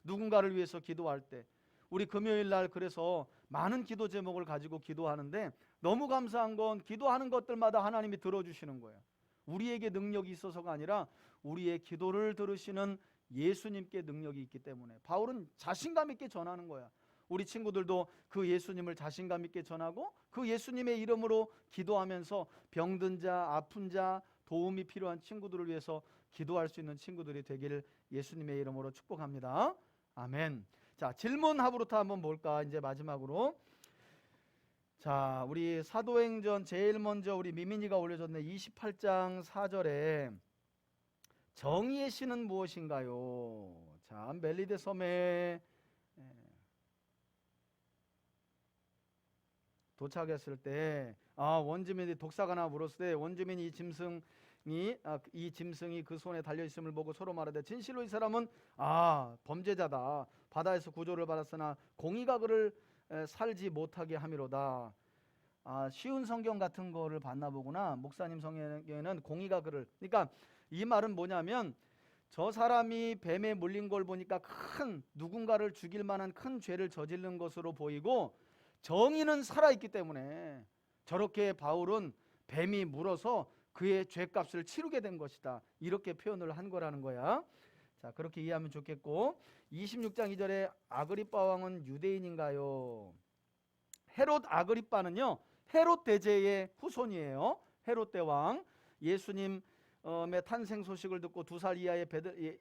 누군가를 위해서 기도할 때 우리 금요일 날 그래서 많은 기도 제목을 가지고 기도하는데 너무 감사한 건 기도하는 것들마다 하나님이 들어주시는 거예요. 우리에게 능력이 있어서가 아니라 우리의 기도를 들으시는 예수님께 능력이 있기 때문에 바울은 자신감 있게 전하는 거야. 우리 친구들도 그 예수님을 자신감 있게 전하고 그 예수님의 이름으로 기도하면서 병든 자, 아픈 자, 도움이 필요한 친구들을 위해서 기도할 수 있는 친구들이 되기를 예수님의 이름으로 축복합니다. 아멘. 자, 질문 하부부터 한번 볼까? 이제 마지막으로. 자, 우리 사도행전 제일 먼저 우리 미민이가 올려줬네. 28장 4절에 정의의 신은 무엇인가요? 자, 멜리데 섬에 도착했을 때 원주민이 독사가나 물었을 때 원주민이 이 짐승이 그 손에 달려 있음을 보고 서로 말하되 진실로 이 사람은 범죄자다. 바다에서 구조를 받았으나 공의가 그를 살지 못하게 함이로다. 쉬운 성경 같은 거를 봤나 보구나. 목사님 성경에는 공의가 그를, 그러니까 이 말은 뭐냐면 저 사람이 뱀에 물린 걸 보니까 누군가를 죽일 만한 큰 죄를 저지른 것으로 보이고 정의는 살아있기 때문에 저렇게 바울은 뱀이 물어서 그의 죄값을 치르게 된 것이다. 이렇게 표현을 한 거라는 거야. 자, 그렇게 이해하면 좋겠고, 26장 2절에 아그리빠 왕은 유대인인가요? 헤롯 아그리빠는요, 헤롯 대제의 후손이에요. 헤롯 대왕, 예수님의 탄생 소식을 듣고 2살 이하의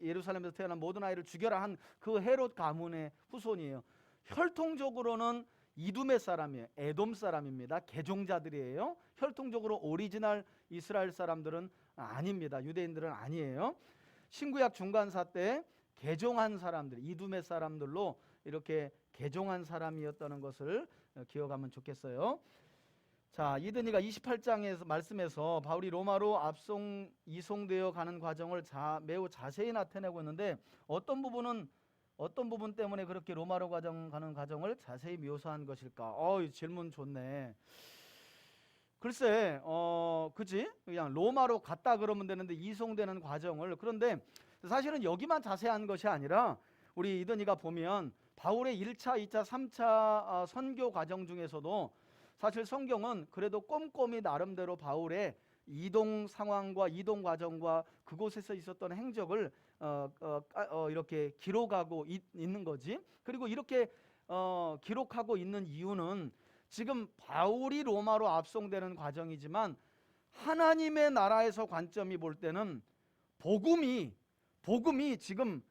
예루살렘에서 태어난 모든 아이를 죽여라 한 그 헤롯 가문의 후손이에요. 혈통적으로는 이두메 사람이에요. 에돔 사람입니다. 개종자들이에요. 혈통적으로 오리지널 이스라엘 사람들은 아닙니다. 유대인들은 아니에요. 신구약 중간사 때 개종한 사람들, 이두메 사람들로 이렇게 개종한 사람이었다는 것을 기억하면 좋겠어요. 자, 이든이가 28장에서 말씀에서 바울이 로마로 이송되어 가는 과정을 매우 자세히 나타내고 있는데 어떤 부분 때문에 그렇게 로마로 가는 과정을 자세히 묘사한 것일까? 질문 좋네. 글쎄, 그지? 그냥 로마로 갔다 그러면 되는데 이송되는 과정을. 그런데 사실은 여기만 자세한 것이 아니라 우리 이든이가 보면 바울의 1차, 2차, 3차 선교 과정 중에서도 사실 성경은 그래도 꼼꼼히 나름대로 바울의 이동 상황과 이동 과정과 그곳에서 있었던 행적을 이렇게 기록하고 있는 거지. 그리고 이렇게 기록하고 있는 이유는 지금 바울이 로마로 압송되는 과정이지만 하나님의 나라에서 관점이 볼 때는 복음이 복음이 지금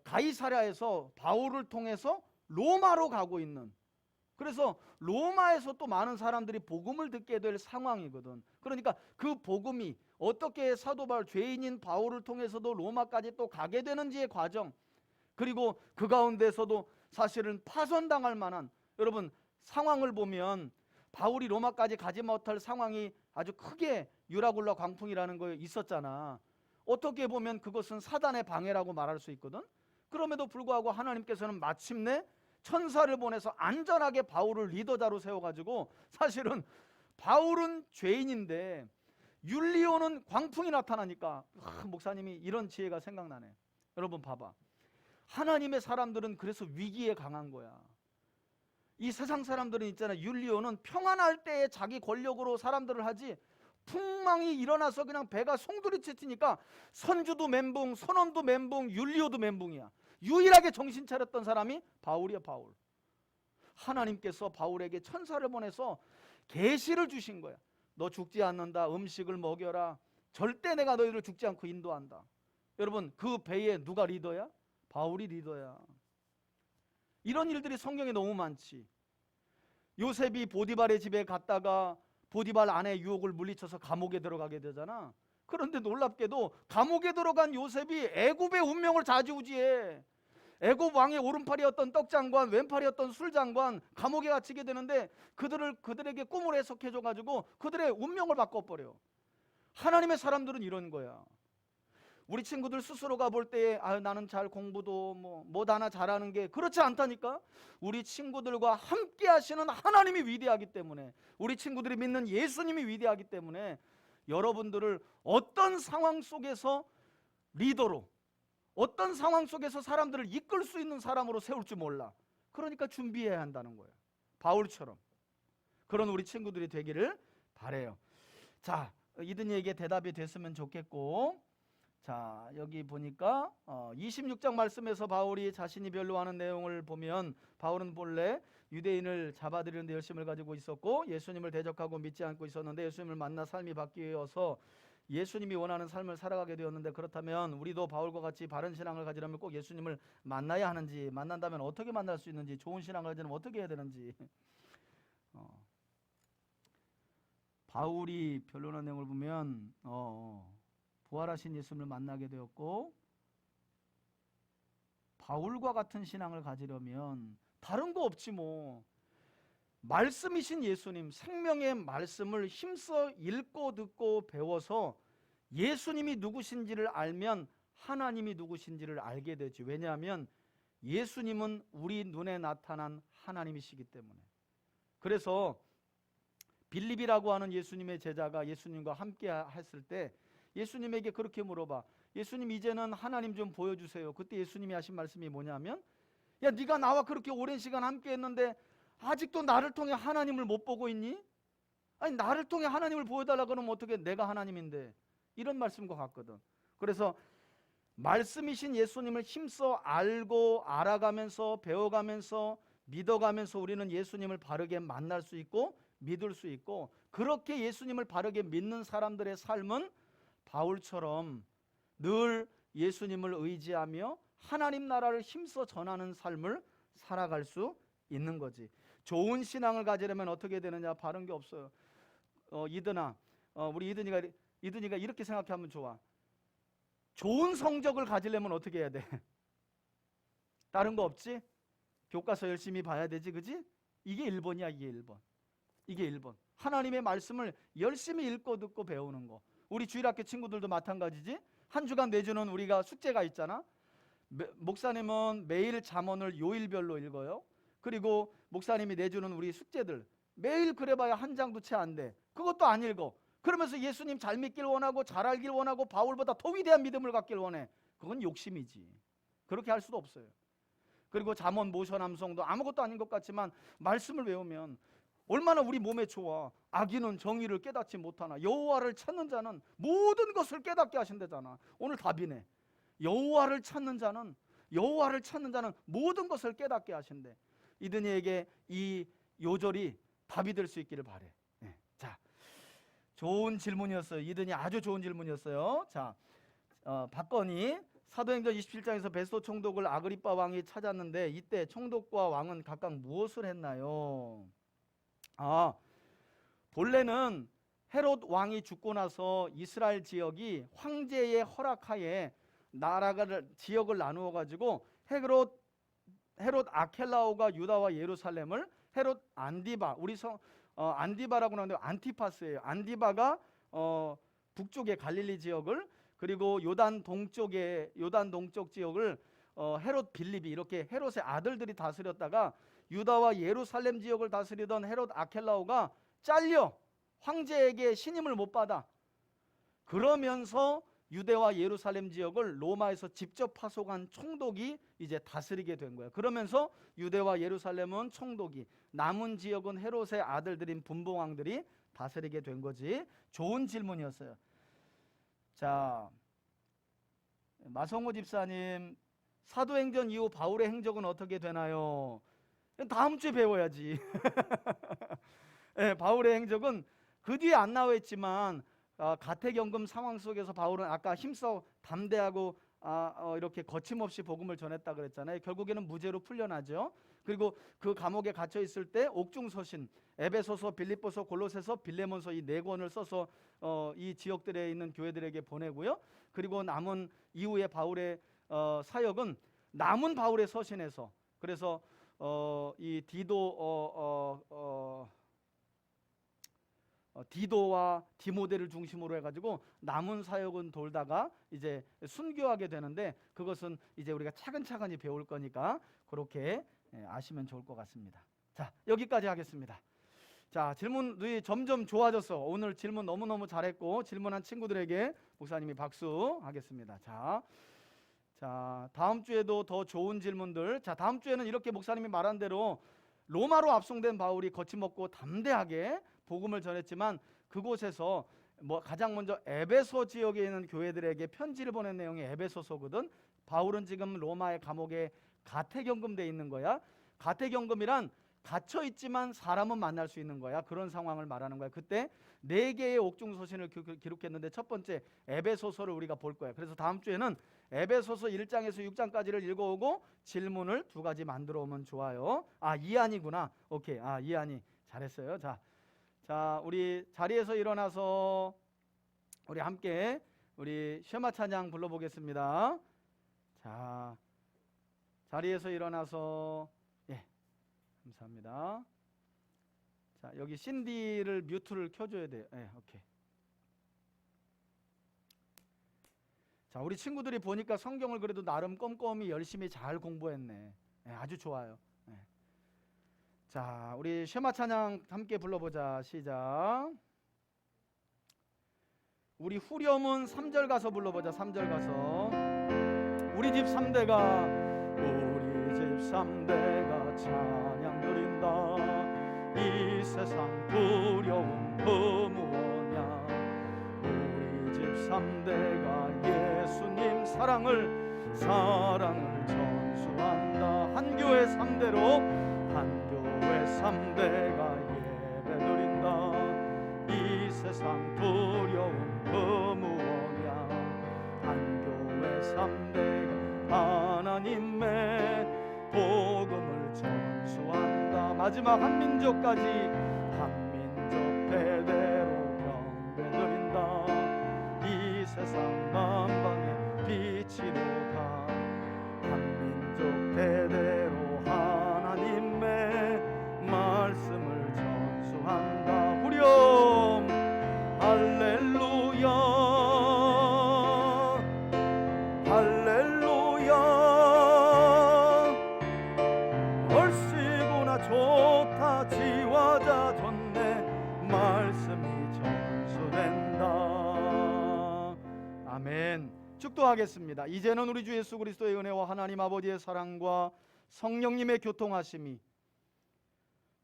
가이사랴에서 바울을 통해서 로마로 가고 있는, 그래서 로마에서 또 많은 사람들이 복음을 듣게 될 상황이거든. 그러니까 그 복음이 어떻게 사도 바울, 죄인인 바울을 통해서도 로마까지 또 가게 되는지의 과정, 그리고 그 가운데서도 사실은 파손당할 만한, 여러분 상황을 보면 바울이 로마까지 가지 못할 상황이 아주 크게 유라굴라 광풍이라는 거 있었잖아. 어떻게 보면 그것은 사단의 방해라고 말할 수 있거든. 그럼에도 불구하고 하나님께서는 마침내 천사를 보내서 안전하게 바울을 리더자로 세워가지고, 사실은 바울은 죄인인데 율리오는 광풍이 나타나니까 목사님이 이런 지혜가 생각나네. 여러분 봐봐, 하나님의 사람들은 그래서 위기에 강한 거야. 이 세상 사람들은 있잖아, 율리오는 평안할 때에 자기 권력으로 사람들을 하지, 풍망이 일어나서 그냥 배가 송두리째 튀니까 선주도 멘붕, 선원도 멘붕, 율리오도 멘붕이야. 유일하게 정신 차렸던 사람이 바울이야, 바울. 하나님께서 바울에게 천사를 보내서 계시를 주신 거야. 너 죽지 않는다, 음식을 먹여라, 절대 내가 너희를 죽지 않고 인도한다. 여러분 그 배에 누가 리더야? 바울이 리더야. 이런 일들이 성경에 너무 많지. 요셉이 보디발의 집에 갔다가 보디발 아내의 유혹을 물리쳐서 감옥에 들어가게 되잖아. 그런데 놀랍게도 감옥에 들어간 요셉이 애굽의 운명을 좌지우지해. 애굽 왕의 오른팔이었던 떡장관, 왼팔이었던 술장관, 감옥에 갇히게 되는데 그들에게 꿈을 해석해줘가지고 그들의 운명을 바꿔버려. 하나님의 사람들은 이런 거야. 우리 친구들 스스로가 볼 때에 나는 잘 공부도 뭐 하나 잘하는 게 그렇지 않다니까. 우리 친구들과 함께 하시는 하나님이 위대하기 때문에, 우리 친구들이 믿는 예수님이 위대하기 때문에 여러분들을 어떤 상황 속에서 리더로, 어떤 상황 속에서 사람들을 이끌 수 있는 사람으로 세울 줄 몰라. 그러니까 준비해야 한다는 거예요. 바울처럼 그런 우리 친구들이 되기를 바래요. 자, 이든이에게 대답이 됐으면 좋겠고, 자 여기 보니까 26장 말씀에서 바울이 자신이 별로 하는 내용을 보면, 바울은 본래 유대인을 잡아들이는 데 열심을 가지고 있었고 예수님을 대적하고 믿지 않고 있었는데 예수님을 만나 삶이 바뀌어서 예수님이 원하는 삶을 살아가게 되었는데, 그렇다면 우리도 바울과 같이 바른 신앙을 가지려면 꼭 예수님을 만나야 하는지, 만난다면 어떻게 만날 수 있는지, 좋은 신앙을 가지려면 어떻게 해야 되는지, 바울이 변론한 내용을 보면 부활하신 예수님을 만나게 되었고, 바울과 같은 신앙을 가지려면 다른 거 없지 뭐. 말씀이신 예수님, 생명의 말씀을 힘써 읽고 듣고 배워서 예수님이 누구신지를 알면 하나님이 누구신지를 알게 되지. 왜냐하면 예수님은 우리 눈에 나타난 하나님이시기 때문에. 그래서 빌립이라고 하는 예수님의 제자가 예수님과 함께 했을 때 예수님에게 그렇게 물어봐. 예수님, 이제는 하나님 좀 보여주세요. 그때 예수님이 하신 말씀이 뭐냐면, 야, 네가 나와 그렇게 오랜 시간 함께 했는데 아직도 나를 통해 하나님을 못 보고 있니? 아니, 나를 통해 하나님을 보여달라고 그러면 어떻게, 내가 하나님인데. 이런 말씀과 같거든. 그래서 말씀이신 예수님을 힘써 알고 알아가면서 배워가면서 믿어가면서 우리는 예수님을 바르게 만날 수 있고 믿을 수 있고, 그렇게 예수님을 바르게 믿는 사람들의 삶은 바울처럼 늘 예수님을 의지하며 하나님 나라를 힘써 전하는 삶을 살아갈 수 있는 거지. 좋은 신앙을 가지려면 어떻게 되느냐? 바른 게 없어요. 우리 이든이가 이렇게 생각하면 좋아. 좋은 성적을 가지려면 어떻게 해야 돼? 다른 거 없지? 교과서 열심히 봐야 되지, 그지? 이게 1번이야, 이게 1번. 이게 1번. 하나님의 말씀을 열심히 읽고 듣고 배우는 거. 우리 주일학교 친구들도 마찬가지지. 한 주간 내주는 우리가 숙제가 있잖아. 목사님은 매일 잠언을 요일별로 읽어요. 그리고 목사님이 내주는 우리 숙제들 매일 그래봐야 한 장도 채 안 돼. 그것도 안 읽어. 그러면서 예수님 잘 믿길 원하고 잘 알길 원하고 바울보다 더 위대한 믿음을 갖길 원해. 그건 욕심이지. 그렇게 할 수도 없어요. 그리고 잠언 모셔남성도 아무것도 아닌 것 같지만 말씀을 외우면 얼마나 우리 몸에 좋아. 악인은 정의를 깨닫지 못하나 여호와를 찾는 자는 모든 것을 깨닫게 하신다잖아. 오늘 답이네. 여호와를 찾는 자는 모든 것을 깨닫게 하신대. 이든이에게 이 요절이 답이 될 수 있기를 바래. 자, 좋은 질문이었어요. 이든이 아주 좋은 질문이었어요. 자, 박건희 사도행전 27장에서 베스도 총독을 아그리빠 왕이 찾았는데 이때 총독과 왕은 각각 무엇을 했나요? 본래는 헤롯 왕이 죽고 나서 이스라엘 지역이 황제의 허락하에 지역을 나누어 가지고 헤롯 아켈라오가 유다와 예루살렘을, 헤롯 안디바, 안디바라고 하는데 안티파스예요. 안디바가 북쪽의 갈릴리 지역을, 그리고 요단 동쪽 지역을 헤롯 빌립이, 이렇게 헤롯의 아들들이 다스렸다가 유다와 예루살렘 지역을 다스리던 헤롯 아켈라오가 잘려 황제에게 신임을 못 받아. 그러면서 유대와 예루살렘 지역을 로마에서 직접 파송한 총독이 이제 다스리게 된 거예요. 그러면서 유대와 예루살렘은 총독이, 남은 지역은 헤롯의 아들들인 분봉왕들이 다스리게 된 거지. 좋은 질문이었어요. 자, 마성호 집사님, 사도행전 이후 바울의 행적은 어떻게 되나요? 다음 주에 배워야지. 네, 바울의 행적은 그 뒤에 안 나와 있지만 가택연금 상황 속에서 바울은 아까 힘써 담대하고 이렇게 거침없이 복음을 전했다 그랬잖아요. 결국에는 무죄로 풀려나죠. 그리고 그 감옥에 갇혀 있을 때 옥중서신, 에베소서, 빌립보서, 골로새서, 빌레몬서 이 4권을 써서 이 지역들에 있는 교회들에게 보내고요. 그리고 남은 이후에 바울의 사역은 남은 바울의 서신에서, 그래서 이 디도와 디모데를 중심으로 해가지고 남은 사역은 돌다가 이제 순교하게 되는데, 그것은 이제 우리가 차근차근히 배울 거니까 그렇게 아시면 좋을 것 같습니다. 자, 여기까지 하겠습니다. 자, 질문이 점점 좋아졌어. 오늘 질문 너무너무 잘했고, 질문한 친구들에게 목사님이 박수 하겠습니다. 자, 다음 주에도 더 좋은 질문들. 자, 다음 주에는 이렇게 목사님이 말한 대로 로마로 압송된 바울이 거침없고 담대하게 복음을 전했지만, 그곳에서 가장 먼저 에베소 지역에 있는 교회들에게 편지를 보낸 내용이 에베소서거든. 바울은 지금 로마의 감옥에 가택연금돼 있는 거야. 가택연금이란 갇혀 있지만 사람은 만날 수 있는 거야. 그런 상황을 말하는 거야. 그때 4개의 옥중서신을 기록했는데 첫 번째 에베소서를 우리가 볼 거야. 그래서 다음 주에는 에베소서 1장에서 6장까지를 읽어오고 질문을 2가지 만들어 오면 좋아요. 이한이구나. 오케이. 이한이 잘했어요. 자, 우리 자리에서 일어나서 우리 함께 우리 쉐마 찬양 불러보겠습니다. 자, 자리에서 일어나서, 감사합니다. 자, 여기 신디를 뮤트를 켜줘야 돼요. 오케이. 자, 우리 친구들이 보니까 성경을 그래도 나름 꼼꼼히 열심히 잘 공부했네. 아주 좋아요. 자, 우리 쉐마 찬양 함께 불러보자. 시작. 우리 후렴은 3절 가서 불러보자. 3절 가서. 우리 집 3대가 찬양 드린다. 이 세상 두려움 그 무엇냐. 우리 집 3대가 예수님 사랑을 전수한다. 한 교회 3대로, 한 교회 3대가 예배드린다. 이 세상 두려움 그 무엇냐. 한 교회 3대가 하나님의 복음을 전수한다. 마지막 한민족까지, 한민족 대대로 경배드린다. 이 세상 만방의 빛이로다. 한민족 대대로 하나님의 말씀을 전수한다. 후렴 할렐루야 할렐루야. 얼씨구나 좋다 지화자 좋네. 말씀이 전수된다. 아멘. 축도하겠습니다. 이제는 우리 주 예수 그리스도의 은혜와 하나님 아버지의 사랑과 성령님의 교통하심이,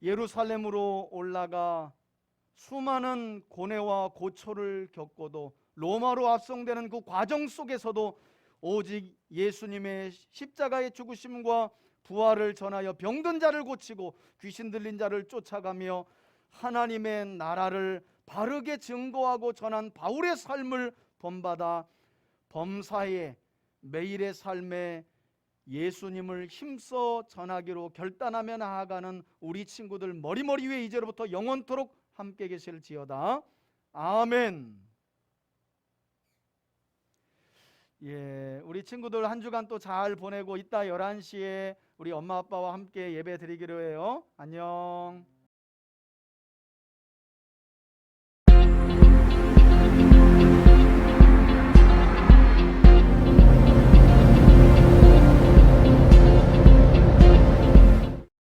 예루살렘으로 올라가 수많은 고뇌와 고초를 겪고도 로마로 압송되는 그 과정 속에서도 오직 예수님의 십자가의 죽으심과 부활을 전하여 병든 자를 고치고 귀신 들린 자를 쫓아가며 하나님의 나라를 바르게 증거하고 전한 바울의 삶을 본받아 범사에 매일의 삶에 예수님을 힘써 전하기로 결단하며 나아가는 우리 친구들 머리머리 위에 이제로부터 영원토록 함께 계실지어다. 아멘. 예, 우리 친구들 한 주간 또 잘 보내고 이따 11시에 우리 엄마 아빠와 함께 예배 드리기로 해요. 안녕.